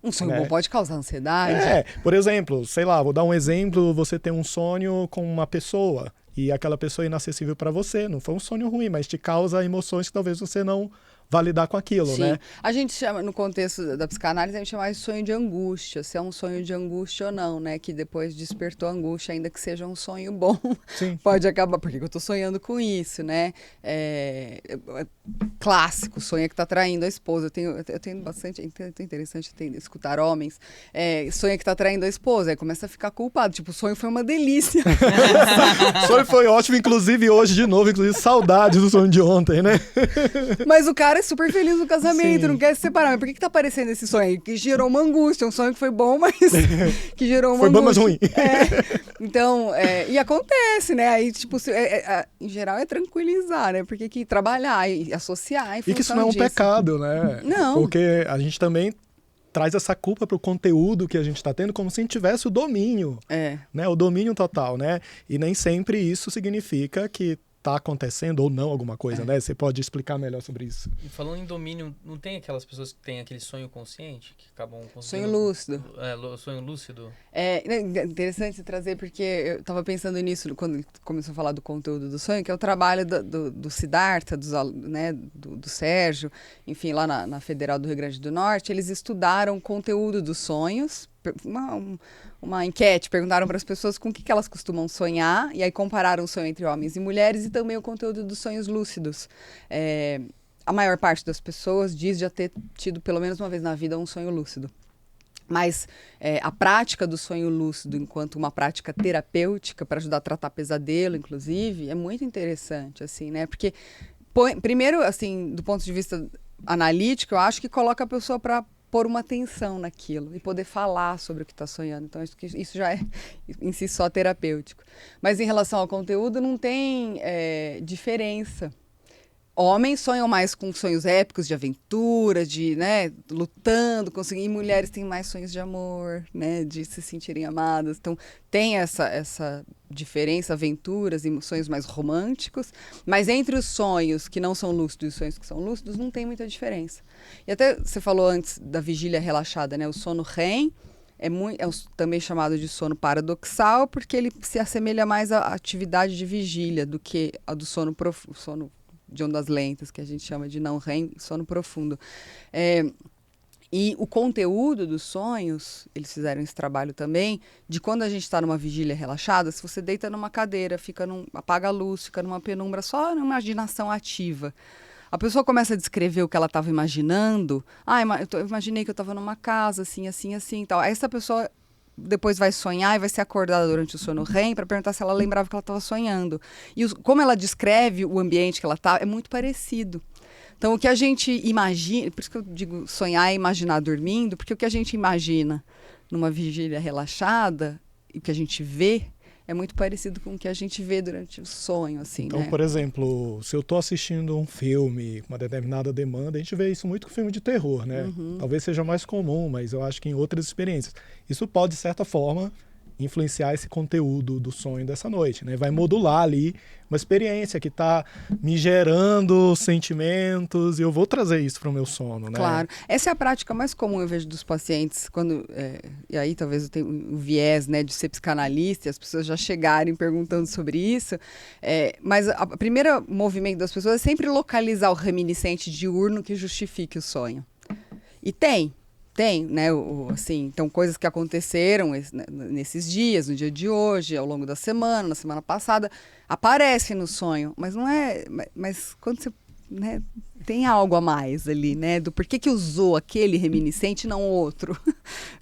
Um sonho bom pode causar ansiedade. Por exemplo, sei lá, vou dar um exemplo, você tem um sonho com uma pessoa e aquela pessoa é inacessível para você. Não foi um sonho ruim, mas te causa emoções que talvez você não vá lidar com aquilo, né? A gente chama, no contexto da psicanálise, a gente chama de sonho de angústia, se é um sonho de angústia ou não, né? Que depois despertou angústia, ainda que seja um sonho bom, pode acabar, porque eu tô sonhando com isso, né? Clássico, sonho que tá traindo a esposa. Eu tenho bastante, é interessante escutar homens, sonho que tá traindo a esposa, aí começa a ficar culpado, tipo, o sonho foi uma delícia. O sonho foi ótimo, inclusive hoje de novo, saudades do sonho de ontem, né? Mas o cara é super feliz no casamento, não quer se separar. Mas por que tá aparecendo esse sonho aí? Que gerou uma angústia. Um sonho que foi bom, mas que gerou uma angústia. Foi bom, mas ruim. Então, e acontece, né? Aí, tipo, em geral é tranquilizar, né? Porque que trabalhar e associar em função e que isso não é um pecado, né? Não. Porque a gente também traz essa culpa para o conteúdo que a gente está tendo como se a gente tivesse o domínio, né? O domínio total, né? E nem sempre isso significa que está acontecendo ou não alguma coisa, né? Você pode explicar melhor sobre isso. E falando em domínio, não tem aquelas pessoas que têm aquele sonho consciente, que acabam sonho lúcido. Sonho lúcido. É interessante você trazer, porque eu estava pensando nisso quando começou a falar do conteúdo do sonho, que é o trabalho do Siddhartha, né, do Sérgio, enfim, lá na Federal do Rio Grande do Norte, eles estudaram o conteúdo dos sonhos, uma enquete, perguntaram para as pessoas com o que elas costumam sonhar, e aí compararam o sonho entre homens e mulheres e também o conteúdo dos sonhos lúcidos. A maior parte das pessoas diz já ter tido pelo menos uma vez na vida um sonho lúcido. Mas a prática do sonho lúcido enquanto uma prática terapêutica para ajudar a tratar pesadelo, inclusive, é muito interessante, assim, né? Porque, primeiro, assim, do ponto de vista analítico, eu acho que coloca a pessoa para pôr uma atenção naquilo e poder falar sobre o que está sonhando. Então, isso já é, em si, só terapêutico. Mas, em relação ao conteúdo, não tem diferença. Homens sonham mais com sonhos épicos, de aventura, de, né, lutando, conseguir. E mulheres têm mais sonhos de amor, né, de se sentirem amadas. Então, tem essa diferença, aventuras e sonhos mais românticos. Mas entre os sonhos que não são lúcidos e os sonhos que são lúcidos, não tem muita diferença. E até você falou antes da vigília relaxada, né? O sono REM é também chamado de sono paradoxal, porque ele se assemelha mais à atividade de vigília do que a do sono profundo, sono de ondas lentas, que a gente chama de não REM, sono profundo. E o conteúdo dos sonhos, eles fizeram esse trabalho também, de quando a gente está numa vigília relaxada, se você deita numa cadeira, apaga a luz, fica numa penumbra, só na imaginação ativa. A pessoa começa a descrever o que ela estava imaginando. Eu imaginei que eu estava numa casa, assim, assim, assim, tal. Aí essa pessoa depois vai sonhar e vai ser acordada durante o sono REM para perguntar se ela lembrava que ela estava sonhando. E como ela descreve o ambiente que ela está, é muito parecido. Então, o que a gente imagina, por isso que eu digo sonhar é imaginar dormindo, porque o que a gente imagina numa vigília relaxada, e o que a gente vê, é muito parecido com o que a gente vê durante o sonho, assim, Então, né? por exemplo, se eu estou assistindo um filme com uma determinada demanda, a gente vê isso muito com filme de terror, né? Talvez seja mais comum, mas eu acho que em outras experiências. Isso pode, de certa forma, influenciar esse conteúdo do sonho dessa noite, né? Vai modular ali uma experiência que está me gerando sentimentos e eu vou trazer isso para o meu sono, né? Claro. Essa é a prática mais comum, eu vejo, dos pacientes, e aí talvez eu tenha um viés, né, de ser psicanalista e as pessoas já chegarem perguntando sobre isso, mas a primeira movimento das pessoas é sempre localizar o reminiscente diurno que justifique o sonho. E tem, né, assim, então coisas que aconteceram nesses dias, no dia de hoje, ao longo da semana, na semana passada, aparecem no sonho, mas não é, mas quando você, né, tem algo a mais ali, né, do porquê que usou aquele reminiscente e não outro,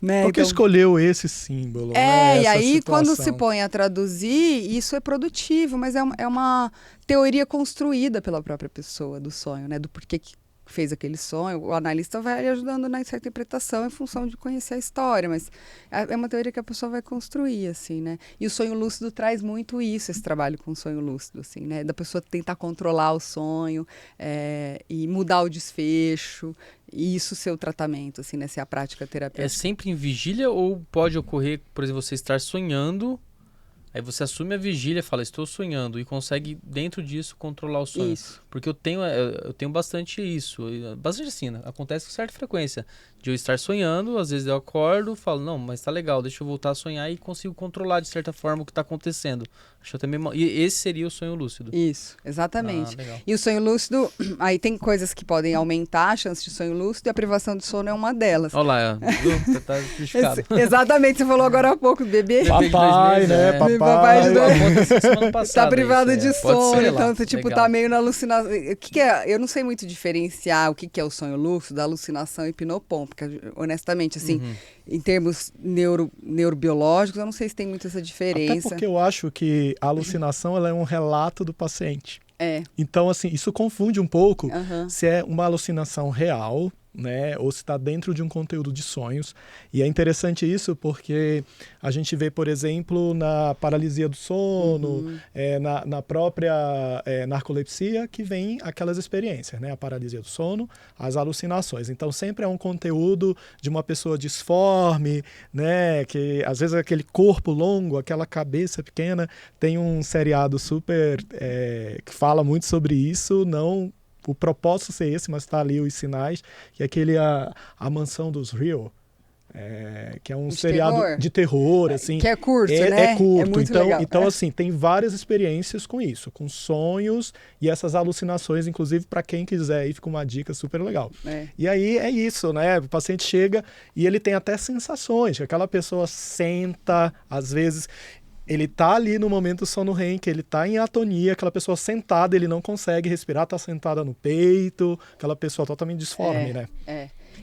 né? Por que escolheu esse símbolo, né? E essa aí situação. quando se põe a traduzir, isso é produtivo, mas é uma teoria construída pela própria pessoa do sonho, né, do porquê que fez aquele sonho. O analista vai ajudando nessa interpretação em função de conhecer a história, mas é uma teoria que a pessoa vai construir, assim, né? E o sonho lúcido traz muito isso, esse trabalho com o sonho lúcido, assim, né? Da pessoa tentar controlar o sonho e mudar o desfecho, e isso ser o tratamento, assim, né? Ser a prática terapêutica. É sempre em vigília ou pode ocorrer, por exemplo, você estar sonhando, aí você assume a vigília, fala, estou sonhando, e consegue, dentro disso, controlar o sonho. Isso. Porque eu tenho bastante isso. Bastante assim, né? Acontece com certa frequência. De eu estar sonhando, às vezes eu acordo, falo, não, mas tá legal, deixa eu voltar a sonhar e consigo controlar, de certa forma, o que está acontecendo. Acho até mesmo... E esse seria o sonho lúcido. Isso, exatamente. Legal. E o sonho lúcido, aí tem coisas que podem aumentar a chance de sonho lúcido e a privação de sono é uma delas. Olha lá, viu? Tá justificado. Exatamente, você falou agora há pouco, bebê. Papai, né? Papai de dois- Semana passada, Tá privado isso, de pode sono, ser lá. então você tipo Legal. tá meio na alucinação. O que é? Eu não sei muito diferenciar o que é o sonho lúcido da alucinação hipnopom, porque honestamente, assim, em termos neurobiológicos, eu não sei se tem muito essa Até diferença. porque eu acho que a alucinação ela é um relato do paciente. Então, assim, isso confunde um pouco se é uma alucinação real, né, ou se está dentro de um conteúdo de sonhos. E é interessante isso porque a gente vê, por exemplo, na paralisia do sono, na própria narcolepsia, que vem aquelas experiências, né, a paralisia do sono, as alucinações. Então, sempre é um conteúdo de uma pessoa disforme, né, que às vezes aquele corpo longo, aquela cabeça pequena. Tem um seriado super que fala muito sobre isso, não o propósito ser esse, mas está ali os sinais, que é aquele a Mansão dos Rio, que é um seriado terror? de terror, assim. Que é curto, né? É curto, É muito então, legal. então assim, tem várias experiências com isso, com sonhos e essas alucinações, inclusive para quem quiser, aí fica uma dica super legal. E aí é isso, né? O paciente chega e ele tem até sensações, que aquela pessoa senta, às vezes... Ele tá ali no momento do sono REM, que ele tá em atonia, aquela pessoa sentada, ele não consegue respirar, tá sentada no peito, aquela pessoa totalmente disforme, né?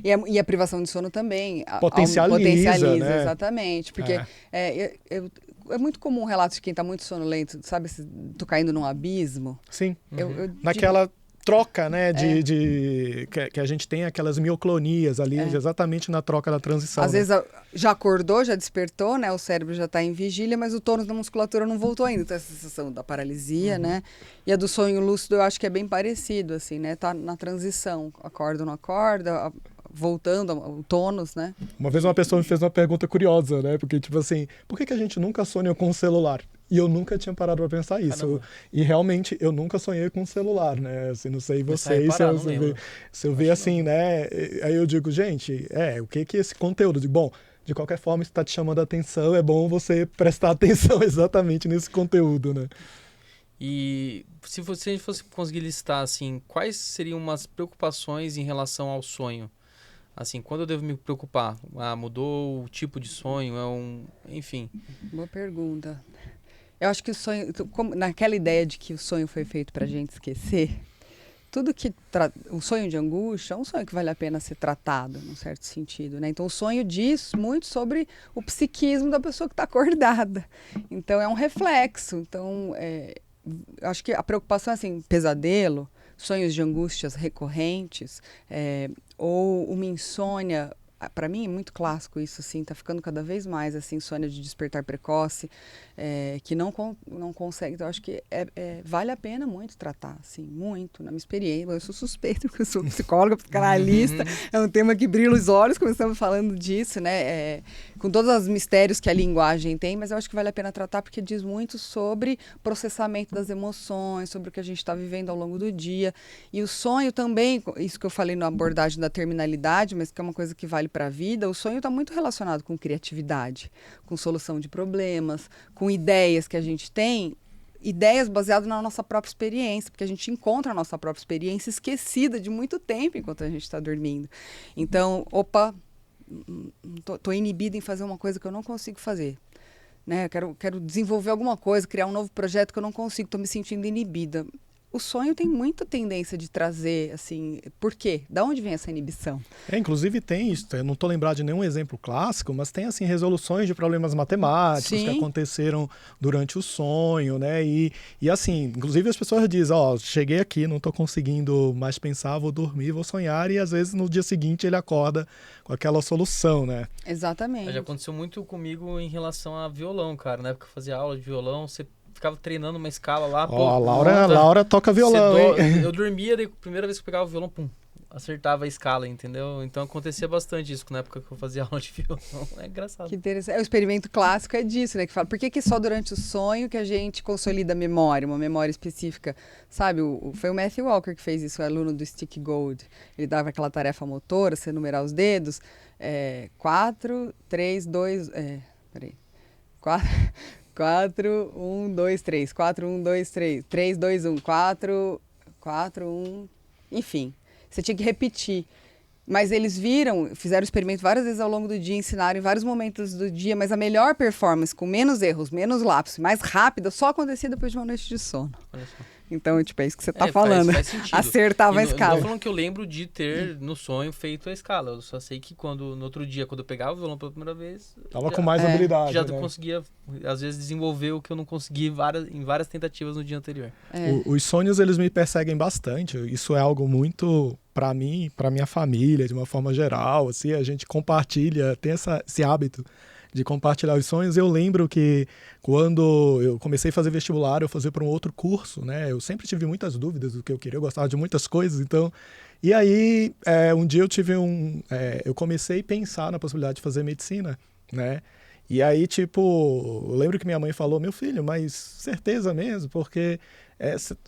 E a privação de sono também Potencializa, né? Exatamente, porque é muito comum um relato de quem tá muito sonolento, sabe, tô caindo num abismo. Sim, Eu naquela troca, né, que a gente tem aquelas mioclonias ali, exatamente na troca da transição. Às vezes já acordou, já despertou, né? O cérebro já está em vigília, mas o tônus da musculatura não voltou ainda. Então, essa sensação da paralisia, né? E a do sonho lúcido eu acho que é bem parecido, assim, né? Tá na transição. Acorda ou não acorda, voltando ao tônus, né? Uma vez uma pessoa me fez uma pergunta curiosa, né? Porque, tipo assim, por que a gente nunca sonha com o celular? E eu nunca tinha parado para pensar isso. E realmente, eu nunca sonhei com o celular, né? Assim, não sei vocês, se eu ver assim, né? Aí eu digo, gente, o que esse conteúdo? Eu digo, bom, de qualquer forma, isso está te chamando a atenção, é bom você prestar atenção exatamente nesse conteúdo, né? E se você fosse conseguir listar, assim, quais seriam umas preocupações em relação ao sonho? Assim, quando eu devo me preocupar? Ah, mudou o tipo de sonho, enfim. Boa pergunta. Eu acho que o sonho, naquela ideia de que o sonho foi feito pra gente esquecer, tudo que o sonho de angústia é um sonho que vale a pena ser tratado, num certo sentido, né? Então, o sonho diz muito sobre o psiquismo da pessoa que está acordada. Então, é um reflexo. Então, acho que a preocupação é assim, pesadelo, sonhos de angústias recorrentes, ou uma insônia. Para mim é muito clássico isso, assim, tá ficando cada vez mais assim, insônia de despertar precoce, que não consegue. Então, acho que vale a pena muito tratar, assim, muito, na minha experiência. Eu sou suspeita, porque eu sou psicóloga, psicanalista, é um tema que brilha os olhos, começamos falando disso, né? Com todos os mistérios que a linguagem tem, mas eu acho que vale a pena tratar porque diz muito sobre processamento das emoções, sobre o que a gente está vivendo ao longo do dia. E o sonho também, isso que eu falei na abordagem da terminalidade, mas que é uma coisa que vale para a vida, o sonho está muito relacionado com criatividade, com solução de problemas, com ideias que a gente tem, ideias baseadas na nossa própria experiência, porque a gente encontra a nossa própria experiência esquecida de muito tempo enquanto a gente está dormindo. Então, tô inibida em fazer uma coisa que eu não consigo fazer. Né? Quero desenvolver alguma coisa, criar um novo projeto que eu não consigo, estou me sentindo inibida. O sonho tem muita tendência de trazer, assim, por quê? Da onde vem essa inibição? Inclusive tem isso, eu não estou lembrado de nenhum exemplo clássico, mas tem, assim, resoluções de problemas matemáticos que aconteceram durante o sonho, né? E assim, inclusive as pessoas dizem, cheguei aqui, não estou conseguindo mais pensar, vou dormir, vou sonhar, e às vezes no dia seguinte ele acorda com aquela solução, né? Exatamente. Já aconteceu muito comigo em relação a violão, cara. Na época que eu fazia aula de violão, você ficava treinando uma escala lá. A Laura toca violão, hein? Eu dormia, daí a primeira vez que eu pegava o violão, pum, acertava a escala, entendeu? Então acontecia bastante isso na época que eu fazia aula de violão. É engraçado. Que interessante. O experimento clássico é disso, né? Que fala, por que só durante o sonho que a gente consolida a memória, uma memória específica? Sabe, foi o Matthew Walker que fez isso, o aluno do Stick Gold. Ele dava aquela tarefa motora, você numerar os dedos. 4, 3, 2... peraí. 4, 1, 2, 3. 4, 1, 2, 3. 3, 2, 1. 4, 1. Enfim, você tinha que repetir. Mas eles fizeram o experimento várias vezes ao longo do dia, ensinaram em vários momentos do dia, mas a melhor performance, com menos erros, menos lapsos, mais rápida, só acontecia depois de uma noite de sono. Olha só. Então, tipo, é isso que você tá falando. Faz sentido. Acertava a escala. Não tô falando que eu lembro de ter, no sonho, feito a escala. Eu só sei que no outro dia, quando eu pegava o violão pela primeira vez... Tava com mais habilidade, já né? conseguia, às vezes, desenvolver o que eu não consegui em várias tentativas no dia anterior. Os sonhos, eles me perseguem bastante. Isso é algo muito... para mim, para minha família, de uma forma geral, assim, a gente compartilha, tem esse hábito de compartilhar os sonhos. Eu lembro que quando eu comecei a fazer vestibular, eu fazia para um outro curso, né? Eu sempre tive muitas dúvidas do que eu queria, eu gostava de muitas coisas, então... E aí, um dia eu tive eu comecei a pensar na possibilidade de fazer medicina, né? E aí, tipo, eu lembro que minha mãe falou, meu filho, mas certeza mesmo, porque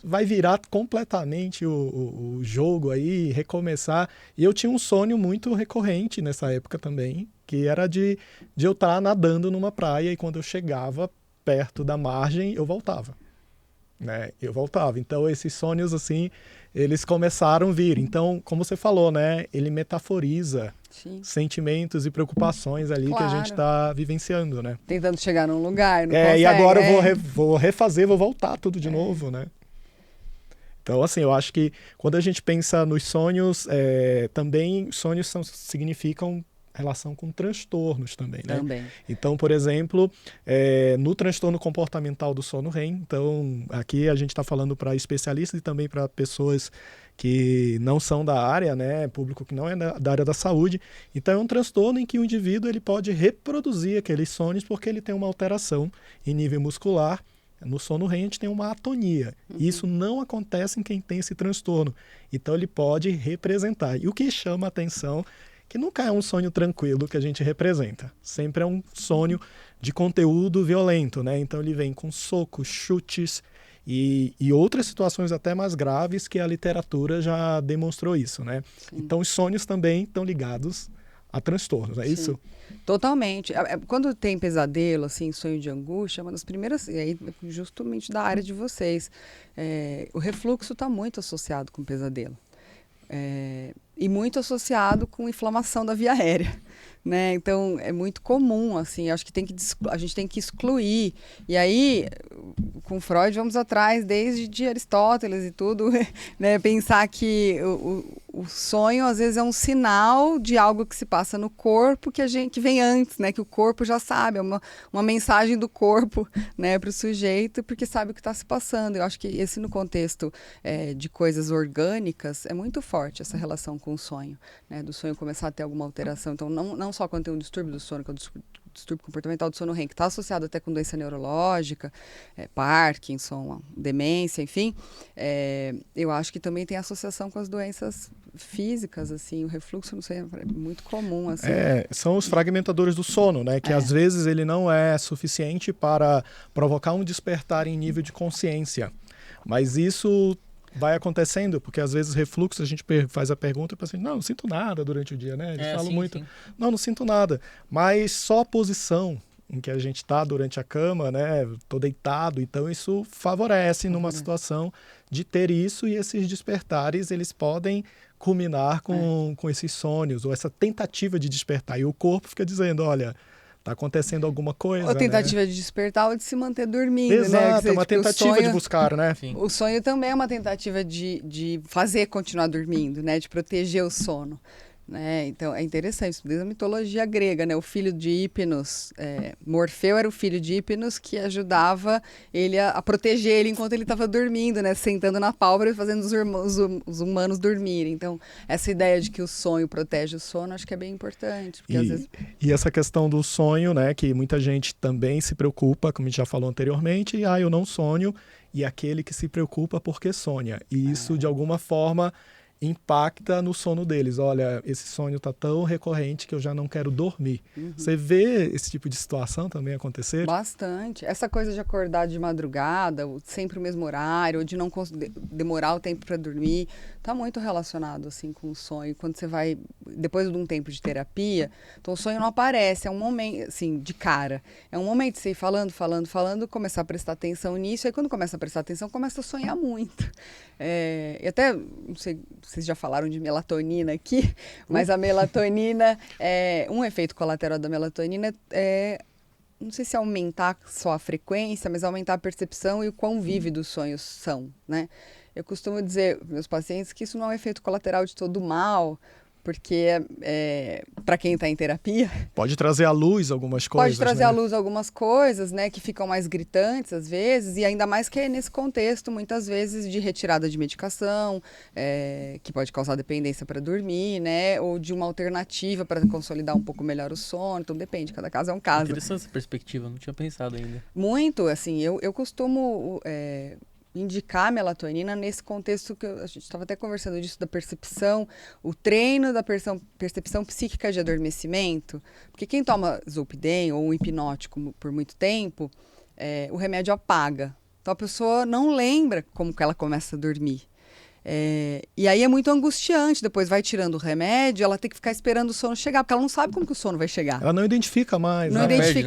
vai virar completamente o jogo aí, recomeçar. E eu tinha um sonho muito recorrente nessa época também, que era de eu estar nadando numa praia e quando eu chegava perto da margem, eu voltava. Né? Eu voltava. Então, esses sonhos, assim, eles começaram a vir. Então, como você falou, né? Ele metaforiza sentimentos e preocupações ali que a gente está vivenciando, né? Tentando chegar num lugar, não consegue. E agora eu vou refazer, vou voltar tudo de novo, né? Então, assim, eu acho que quando a gente pensa nos sonhos, também sonhos significam relação com transtornos também, né? Também. Então, por exemplo, no transtorno comportamental do sono REM, então aqui a gente está falando para especialistas e também para pessoas que não são da área, né? Público que não é da área da saúde. Então, é um transtorno em que o indivíduo ele pode reproduzir aqueles sonhos porque ele tem uma alteração em nível muscular. No sono REM a gente tem uma atonia. E isso não acontece em quem tem esse transtorno. Então, ele pode representar. E o que chama a atenção que nunca é um sonho tranquilo que a gente representa. Sempre é um sonho de conteúdo violento, né? Então ele vem com socos, chutes e outras situações até mais graves que a literatura já demonstrou isso, né? Sim. Então os sonhos também estão ligados a transtornos, é isso? Totalmente. Quando tem pesadelo, assim, sonho de angústia, uma das primeiras, e aí justamente da área de vocês, o refluxo está muito associado com pesadelo. E muito associado com inflamação da via aérea. Né? Então, é muito comum, assim, acho que a gente tem que excluir. E aí, com Freud, vamos atrás desde de Aristóteles e tudo, né? Pensar que o sonho, às vezes, é um sinal de algo que se passa no corpo que vem antes, né? Que o corpo já sabe, é uma mensagem do corpo, né, para o sujeito, porque sabe o que está se passando. Eu acho que esse, no contexto de coisas orgânicas, é muito forte essa relação com o sonho, né? Do sonho começar a ter alguma alteração. Então, não só quando tem um distúrbio do sono, que é o distúrbio comportamental do sono REM, que está associado até com doença neurológica, Parkinson, demência, enfim, eu acho que também tem associação com as doenças físicas, assim, o refluxo, não sei, é muito comum, assim. São os fragmentadores do sono, né, que às vezes ele não é suficiente para provocar um despertar em nível de consciência, mas isso vai acontecendo, porque às vezes refluxo, a gente faz a pergunta e o paciente, não sinto nada durante o dia, né? Eles falam muito, sim. Não sinto nada. Mas só a posição em que a gente está durante a cama, né? Tô deitado, então isso favorece numa situação de ter isso, e esses despertares, eles podem culminar com esses sonhos, ou essa tentativa de despertar. E o corpo fica dizendo, olha, está acontecendo alguma coisa, ou tentativa de despertar ou de se manter dormindo. Exato, né? É uma tentativa de buscar, né? O sonho também é uma tentativa de fazer continuar dormindo, né? De proteger o sono. Né? Então, é interessante, isso desde a mitologia grega, né? O filho de Hipnos, Morfeu era o filho de Hipnos que ajudava ele a proteger ele enquanto ele estava dormindo, né? Sentando na pálpebra e fazendo os humanos dormirem. Então, essa ideia de que o sonho protege o sono, acho que é bem importante. Porque, às vezes... E essa questão do sonho, né? Que muita gente também se preocupa, como a gente já falou anteriormente, eu não sonho, e aquele que se preocupa porque sonha. E isso, de alguma forma, impacta no sono deles. Olha, esse sonho está tão recorrente que eu já não quero dormir. Você vê esse tipo de situação também acontecer? Bastante. Essa coisa de acordar de madrugada, sempre o mesmo horário, ou de não demorar o tempo para dormir, está muito relacionado assim, com o sonho. Quando você vai, depois de um tempo de terapia, então o sonho não aparece, é um momento, assim, de cara. É um momento de você ir falando, começar a prestar atenção nisso, aí quando começa a prestar atenção, começa a sonhar muito. E até, não sei, vocês já falaram de melatonina aqui, mas a melatonina, um efeito colateral da melatonina não sei se aumentar só a frequência, mas aumentar a percepção e o quão vívidos os sonhos são, né? Eu costumo dizer para meus pacientes que isso não é um efeito colateral de todo mal, porque para quem está em terapia... Pode trazer à luz algumas coisas, Pode trazer à luz algumas coisas, né, que ficam mais gritantes às vezes, e ainda mais que é nesse contexto, muitas vezes, de retirada de medicação, que pode causar dependência para dormir, né, ou de uma alternativa para consolidar um pouco melhor o sono. Então, depende, cada caso é um caso. Interessante essa perspectiva, não tinha pensado ainda. Muito, assim, eu costumo... indicar a melatonina nesse contexto que a gente estava até conversando disso, da percepção, o treino da percepção psíquica de adormecimento, porque quem toma Zolpidem ou um hipnótico por muito tempo, o remédio apaga. Então a pessoa não lembra como que ela começa a dormir. E aí é muito angustiante, depois vai tirando o remédio, ela tem que ficar esperando o sono chegar, porque ela não sabe como que o sono vai chegar. Ela não identifica mais.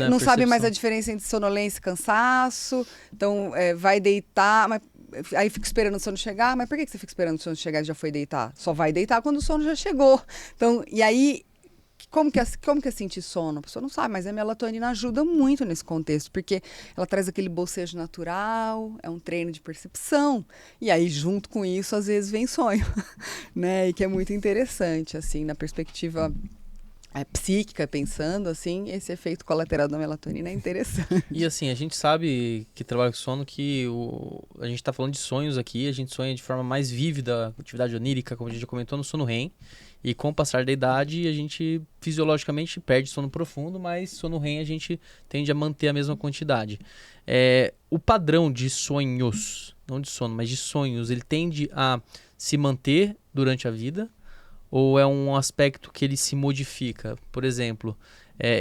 Não sabe mais a diferença entre sonolência e cansaço, então vai deitar, mas aí fica esperando o sono chegar. Mas por que você fica esperando o sono chegar e já foi deitar? Só vai deitar quando o sono já chegou. Então, e aí... Como que é sentir sono? A pessoa não sabe, mas a melatonina ajuda muito nesse contexto, porque ela traz aquele bocejo natural, é um treino de percepção, e aí junto com isso, às vezes, vem sonho, né? E que é muito interessante, assim, na perspectiva psíquica, pensando, assim, esse efeito colateral da melatonina é interessante. E assim, a gente sabe que trabalha com sono, que a gente está falando de sonhos aqui, a gente sonha de forma mais vívida, atividade onírica, como a gente já comentou, no sono REM. E com o passar da idade, a gente fisiologicamente perde sono profundo, mas sono REM a gente tende a manter a mesma quantidade. O padrão de sonhos, não de sono, mas de sonhos, ele tende a se manter durante a vida? Ou é um aspecto que ele se modifica? Por exemplo,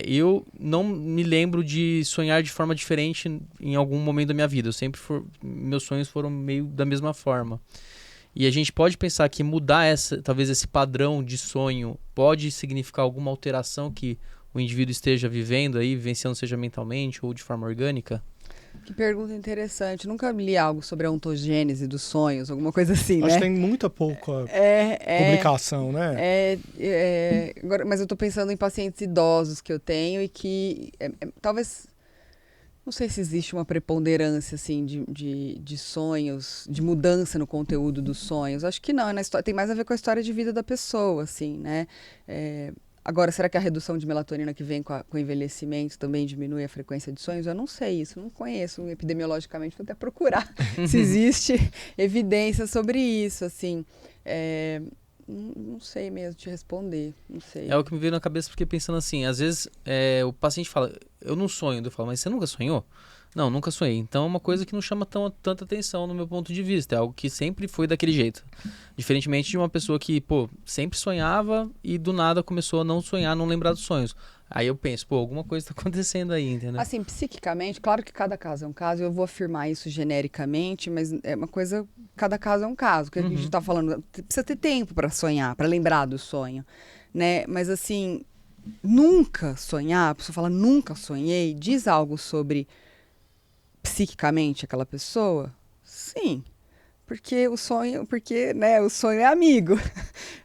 eu não me lembro de sonhar de forma diferente em algum momento da minha vida. Meus sonhos foram meio da mesma forma. E a gente pode pensar que mudar talvez esse padrão de sonho pode significar alguma alteração que o indivíduo esteja vivendo aí, vivenciando, seja mentalmente ou de forma orgânica? Que pergunta interessante. Nunca li algo sobre a ontogênese dos sonhos, alguma coisa assim, Acho né? que tem muita pouca publicação, né? Agora, mas eu tô pensando em pacientes idosos que eu tenho e que talvez, não sei se existe uma preponderância assim de sonhos, de mudança no conteúdo dos sonhos. Acho que não, é na história, tem mais a ver com a história de vida da pessoa, assim, né? Agora, será que a redução de melatonina que vem com o envelhecimento também diminui a frequência de sonhos? Eu não sei isso, não conheço epidemiologicamente, vou até procurar se existe evidência sobre isso, assim. Não sei mesmo te responder, não sei. É o que me veio na cabeça, porque pensando assim, às vezes o paciente fala, eu não sonho, eu falo, mas você nunca sonhou? Não, nunca sonhei. Então é uma coisa que não chama tanta atenção no meu ponto de vista. É algo que sempre foi daquele jeito. Diferentemente de uma pessoa que, pô, sempre sonhava e do nada começou a não sonhar, não lembrar dos sonhos. Aí eu penso, pô, alguma coisa tá acontecendo aí, entendeu? Assim, psiquicamente, claro que cada caso é um caso, eu vou afirmar isso genericamente, mas é uma coisa, cada caso é um caso. O que a gente tá falando, precisa ter tempo para sonhar, para lembrar do sonho, né? Mas assim, nunca sonhar, a pessoa fala nunca sonhei, diz algo sobre psiquicamente aquela pessoa? Sim. Porque o sonho é amigo,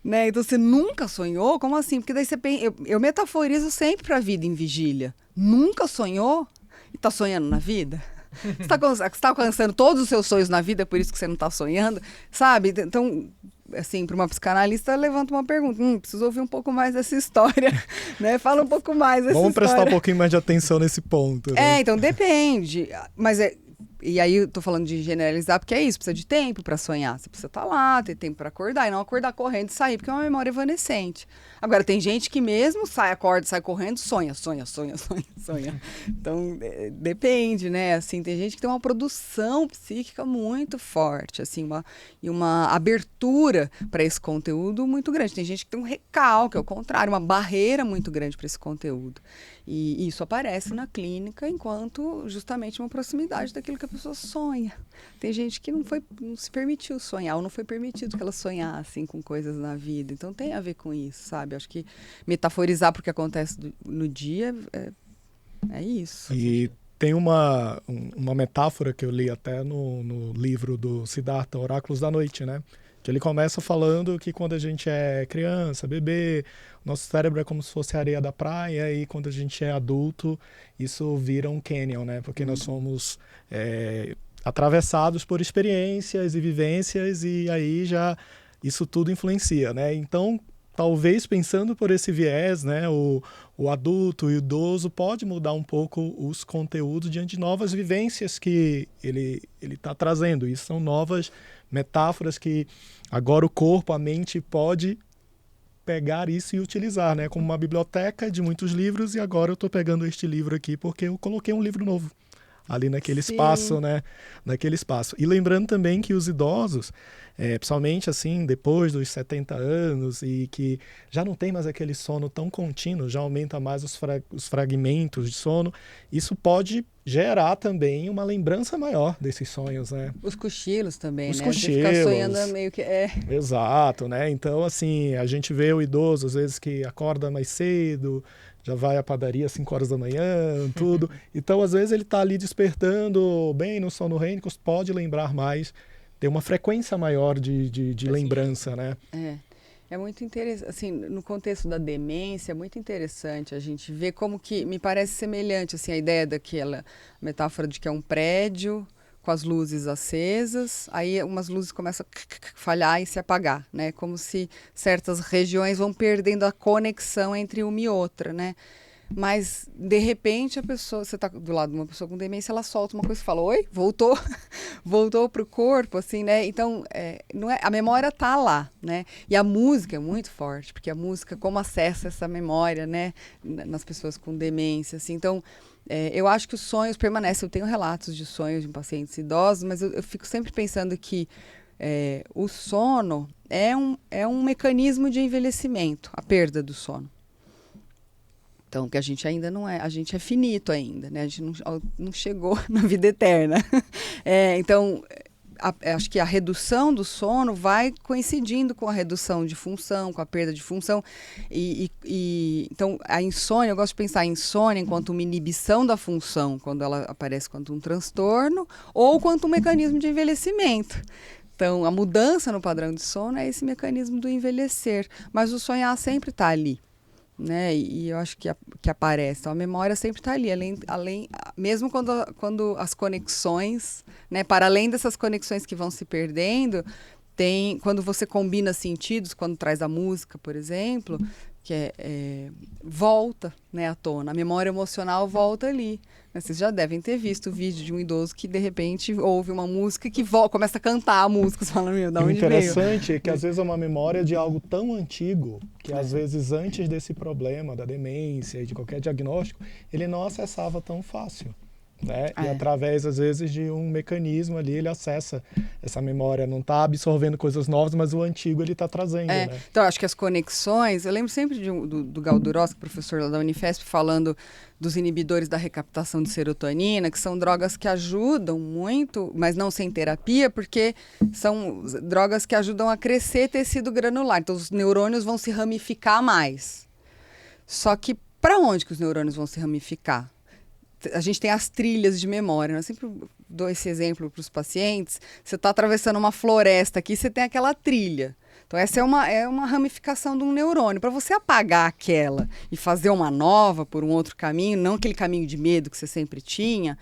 né? Então você nunca sonhou? Como assim? Porque daí você pensa, eu metaforizo sempre para a vida em vigília. Nunca sonhou e está sonhando na vida? Você está alcançando todos os seus sonhos na vida, por isso que você não está sonhando, sabe? Então, assim, para uma psicanalista, levanta uma pergunta. Preciso ouvir um pouco mais dessa história, né? Fala um pouco mais dessa Vamos história. prestar um pouquinho mais de atenção nesse ponto. Né? Então depende. Mas e aí eu tô falando de generalizar, porque é isso, precisa de tempo para sonhar. Você precisa estar lá, ter tempo para acordar, e não acordar correndo e sair, porque é uma memória evanescente. Agora, tem gente que mesmo acorda, sai correndo, sonha. Então, depende, né? Assim, tem gente que tem uma produção psíquica muito forte, assim, uma abertura para esse conteúdo muito grande. Tem gente que tem um recalque, ao contrário, uma barreira muito grande para esse conteúdo. E isso aparece na clínica enquanto justamente uma proximidade daquilo que a pessoa sonha. Tem gente que não se permitiu sonhar, ou não foi permitido que ela sonhasse assim, com coisas na vida. Então tem a ver com isso, sabe? Acho que metaforizar porque acontece no dia é isso. E tem uma metáfora que eu li até no livro do Siddhartha, Oráculos da Noite, né? Que ele começa falando que quando a gente é criança, bebê, nosso cérebro é como se fosse a areia da praia, e quando a gente é adulto, isso vira um canyon, né? Porque nós somos atravessados por experiências e vivências, e aí já isso tudo influencia, né? Então, talvez pensando por esse viés, né, o adulto e o idoso pode mudar um pouco os conteúdos diante de novas vivências que ele está trazendo. Isso são novas metáforas que agora o corpo, a mente pode pegar isso e utilizar, né, como uma biblioteca de muitos livros, e agora eu estou pegando este livro aqui porque eu coloquei um livro novo ali naquele espaço, né? Naquele espaço. E lembrando também que os idosos, principalmente assim, depois dos 70 anos, e que já não tem mais aquele sono tão contínuo, já aumenta mais os fragmentos de sono, isso pode gerar também uma lembrança maior desses sonhos, né? Os cochilos também, os né? Cochilos. Você fica sonhando meio que... Exato, né? Então, assim, a gente vê o idoso, às vezes, que acorda mais cedo, já vai à padaria às 5 horas da manhã, tudo. Então, às vezes, ele está ali despertando bem no sono rênico, pode lembrar mais, ter uma frequência maior de lembrança, né? É muito interessante, assim, no contexto da demência, é muito interessante a gente ver como que, me parece semelhante, assim, a ideia daquela metáfora de que é um prédio com as luzes acesas, aí umas luzes começam a falhar e se apagar, né? Como se certas regiões vão perdendo a conexão entre uma e outra, né? Mas, de repente, a pessoa, você está do lado de uma pessoa com demência, ela solta uma coisa e fala, oi, voltou, voltou para o corpo, assim, né? Então, não é, a memória está lá, né? E a música é muito forte, porque a música, como acessa essa memória, né? Nas pessoas com demência, assim. Então, eu acho que os sonhos permanecem. Eu tenho relatos de sonhos de pacientes idosos, mas eu fico sempre pensando que o sono é um mecanismo de envelhecimento, a perda do sono. Então, que a gente ainda não é, a gente é finito ainda, né? A gente não chegou na vida eterna. Então, acho que a redução do sono vai coincidindo com a redução de função, com a perda de função. Então, a insônia, eu gosto de pensar a insônia enquanto uma inibição da função, quando ela aparece quanto um transtorno, ou quanto um mecanismo de envelhecimento. Então, a mudança no padrão de sono é esse mecanismo do envelhecer. Mas o sonhar sempre está ali, né? E eu acho que aparece. Então, a memória sempre está ali. Mesmo quando as conexões, né? Para além dessas conexões que vão se perdendo, quando você combina sentidos, quando traz a música, por exemplo, que volta, né, à tona. A memória emocional volta ali. Vocês já devem ter visto o vídeo de um idoso que, de repente, ouve uma música que começa a cantar a música. Você fala, meu, de onde veio? O interessante é que, às vezes, é uma memória de algo tão antigo que, às vezes, antes desse problema da demência e de qualquer diagnóstico, ele não acessava tão fácil. Né? E através, às vezes, de um mecanismo ali, ele acessa essa memória. Não está absorvendo coisas novas, mas o antigo ele está trazendo. Né? Então, acho que as conexões... Eu lembro sempre do Galdurowski, professor lá da Unifesp, falando dos inibidores da recaptação de serotonina, que são drogas que ajudam muito, mas não sem terapia, porque são drogas que ajudam a crescer tecido granular. Então, os neurônios vão se ramificar mais. Só que para onde que os neurônios vão se ramificar? A gente tem as trilhas de memória. Eu sempre dou esse exemplo para os pacientes. Você está atravessando uma floresta aqui, você tem aquela trilha. Então, essa é uma ramificação de um neurônio. Para você apagar aquela e fazer uma nova por um outro caminho, não aquele caminho de medo que você sempre tinha,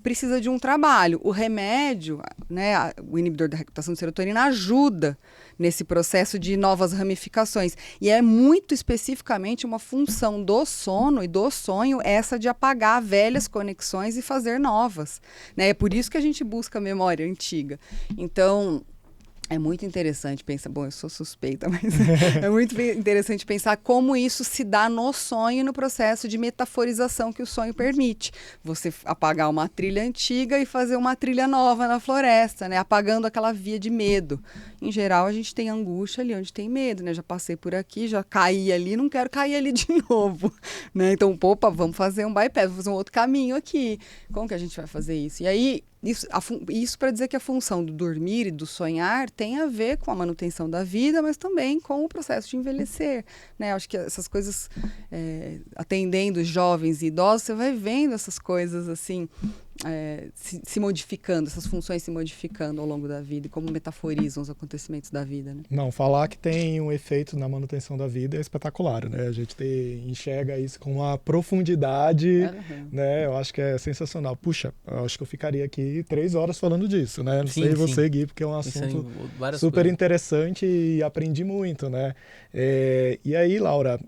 precisa de um trabalho. O remédio, né, o inibidor da recaptação de serotonina, ajuda nesse processo de novas ramificações. E é muito especificamente uma função do sono e do sonho essa de apagar velhas conexões e fazer novas. Né? É por isso que a gente busca a memória antiga. Então... é muito interessante pensar... Bom, eu sou suspeita, mas é muito interessante pensar como isso se dá no sonho e no processo de metaforização que o sonho permite. Você apagar uma trilha antiga e fazer uma trilha nova na floresta, né? Apagando aquela via de medo. Em geral, a gente tem angústia ali onde tem medo, né? Já passei por aqui, já caí ali, não quero cair ali de novo. Né? Então, vamos fazer um bypass, vamos fazer um outro caminho aqui. Como que a gente vai fazer isso? E aí... Isso para dizer que a função do dormir e do sonhar tem a ver com a manutenção da vida, mas também com o processo de envelhecer. Né? Acho que essas coisas, atendendo jovens e idosos, você vai vendo essas coisas assim, se modificando, essas funções se modificando ao longo da vida e como metaforizam os acontecimentos da vida. Né? Não, falar que tem um efeito na manutenção da vida é espetacular, né? A gente enxerga isso com uma profundidade, né? Eu acho que é sensacional. Puxa, eu acho que eu ficaria aqui 3 horas falando disso, né? Não sei você, Gui, porque é um assunto super interessante e aprendi muito, né? E aí, Laura,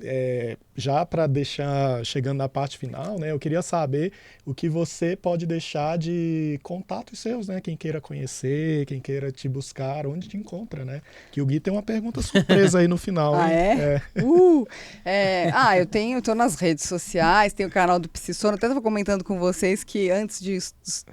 já para deixar chegando na parte final, né? Eu queria saber o que você pode deixar de contatos seus, né? Quem queira conhecer, quem queira te buscar, onde te encontra, né? Que o Gui tem uma pergunta surpresa aí no final. Eu tô nas redes sociais, tenho o canal do Psisono. Até estava comentando com vocês que antes de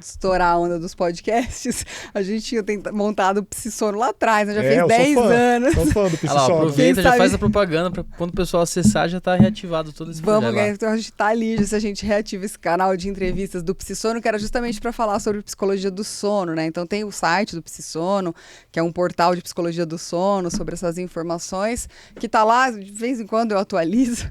estourar a onda dos podcasts, a gente tinha montado o Psisono lá atrás, né? Já fez 10 anos. Sou fã do Psisono. Aproveita, já faz a propaganda para quando o pessoal acessar já tá reativado todo esse então a gente tá ali, se a gente reativa esse canal de entrevistas do Psisono, que era justamente para falar sobre psicologia do sono, né? Então tem o site do Psisono, que é um portal de psicologia do sono, sobre essas informações, que tá lá, de vez em quando eu atualizo,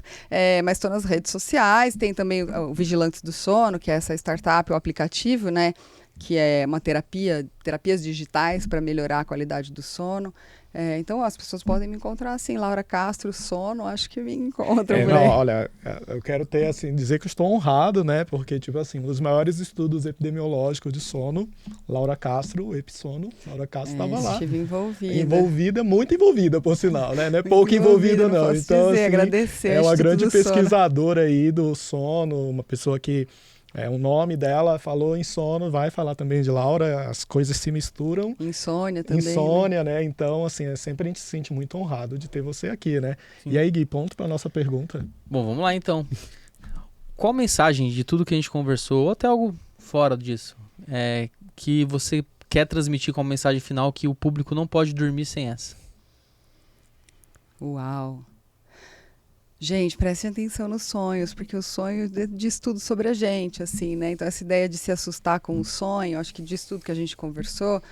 mas estou nas redes sociais, tem também o Vigilantes do Sono, que é essa startup, o aplicativo, né? Que é uma terapias digitais para melhorar a qualidade do sono. Então, as pessoas podem me encontrar assim, Laura Castro, sono, acho que me encontram. Olha, eu quero dizer que eu estou honrado, né? Porque, tipo assim, um dos maiores estudos epidemiológicos de sono, Laura Castro, Epsono, Laura Castro estava lá. Estive envolvida. Muito envolvida, por sinal, né? Não é pouco envolvida, não. Então, assim, agradecer. É uma grande pesquisadora aí do sono, uma pessoa que... o nome dela falou em sono, vai falar também de Laura, as coisas se misturam. Insônia também. Insônia, né? Então, assim, sempre a gente se sente muito honrado de ter você aqui, né? Sim. E aí, Gui, ponto para a nossa pergunta. Bom, vamos lá então. Qual mensagem de tudo que a gente conversou, ou até algo fora disso, que você quer transmitir como mensagem final que o público não pode dormir sem essa? Uau! Gente, prestem atenção nos sonhos, porque o sonho diz tudo sobre a gente, assim, né? Então, essa ideia de se assustar com o sonho, acho que diz tudo que a gente conversou,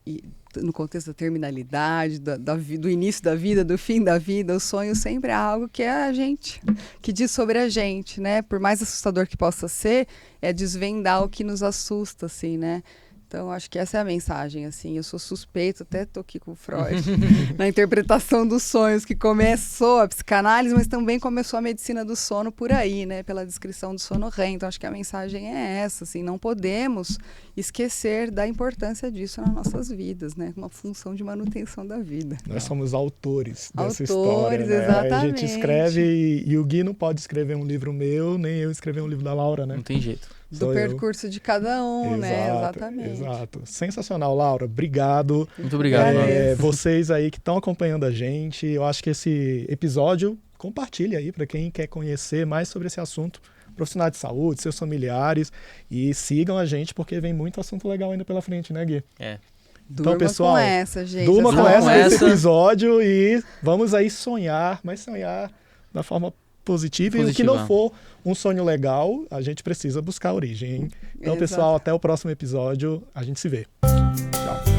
e no contexto da terminalidade, do início da vida, do fim da vida, o sonho sempre é algo que é a gente, que diz sobre a gente, né? Por mais assustador que possa ser, é desvendar o que nos assusta, assim, né? Então, acho que essa é a mensagem, assim. Eu sou suspeito, até tô aqui com o Freud, na interpretação dos sonhos, que começou a psicanálise, mas também começou a medicina do sono por aí, né? Pela descrição do sono REM. Então, acho que a mensagem é essa, assim. Não podemos esquecer da importância disso nas nossas vidas, né? Uma função de manutenção da vida. Nós somos autores dessa história, né? Exatamente. A gente escreve e o Gui não pode escrever um livro meu, nem eu escrever um livro da Laura, né? Não tem jeito. Do percurso de cada um, né? Exatamente. Exato. Sensacional, Laura. Obrigado. Muito obrigado. Vocês aí que estão acompanhando a gente, eu acho que esse episódio, compartilhe aí para quem quer conhecer mais sobre esse assunto. Profissionais de saúde, seus familiares, e sigam a gente porque vem muito assunto legal ainda pela frente, né, Gui? Então, pessoal, com essa, gente. Durma com essa nesse episódio e vamos aí sonhar, mas sonhar da forma positiva. E o que não for um sonho legal, a gente precisa buscar a origem, hein? Então, pessoal, até o próximo episódio. A gente se vê. Tchau.